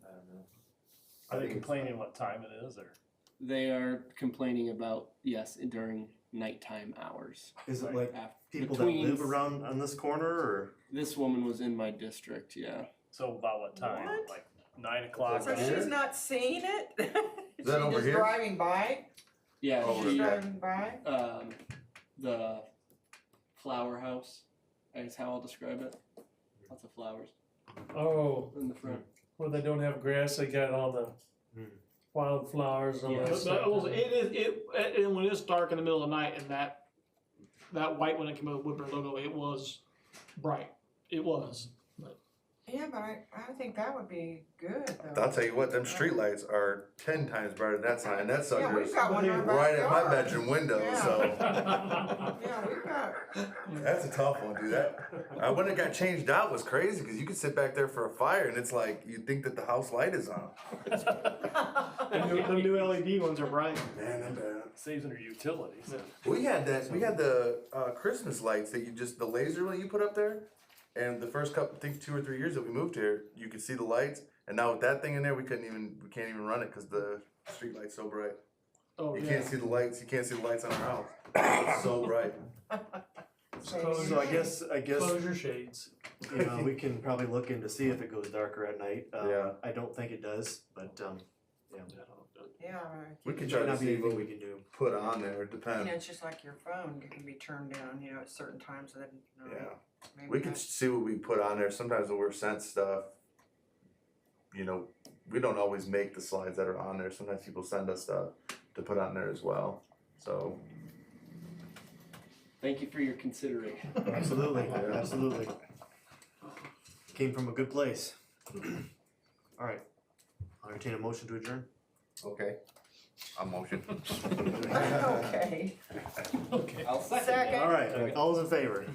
Are they complaining what time it is, or? They are complaining about, yes, during nighttime hours. Is it Right, like af- people that between- live around on this corner or? This woman was in my district, yeah. So about what time? What? Like 9 o'clock? So she's not seeing it? She's that over just here? driving by? Yeah, Oh, She's she, driving by? the flower house is how I'll describe it. Lots of flowers Oh, in the front. where they don't have grass, they got all the wildflowers and all Yeah. that But stuff. and when it's dark in the middle of the night and that white when it came out with Woodburn logo, it was bright. It was. Yeah, but I think that would be good though. I'll tell you what, them streetlights are 10 times brighter than that sign. That Yeah, sucker we've is got one in our right at my backyard. bedroom window, Yeah. so Yeah, we've got, that's a tough one, dude. That when it got changed out was crazy because you could sit back there for a fire and it's like you think that the house light is on. The new LED ones are bright. Man, that bad. Saves under utilities. We had that. We had the Christmas lights that the laser one you put up there. And the first couple, I think 2 or 3 years that we moved here, you could see the lights. And now with that thing in there, we can't even run it because the street light's so bright. Oh, You yeah. can't see the lights. You can't see the lights on our house. It's so bright. So I guess, Close your shades. you know, we can probably look into see if it goes darker at night. Yeah. I don't think it does, but, yeah. yeah, We can Might try to not be see anything what we we can do. put on there. It you depends. know, it's just like your phone, it can be turned down, you know, at certain times of the night. Yeah. Maybe We can that's- see what we put on there. Sometimes when we're sent stuff, you know, we don't always make the slides that are on there. Sometimes people send us stuff to put on there as well. So Thank you for your consideration. Absolutely, absolutely. Came from a good place. All right, I'll entertain a motion to adjourn. Okay. A motion. Okay. Okay. I'll second. Second. All right, all those in favor?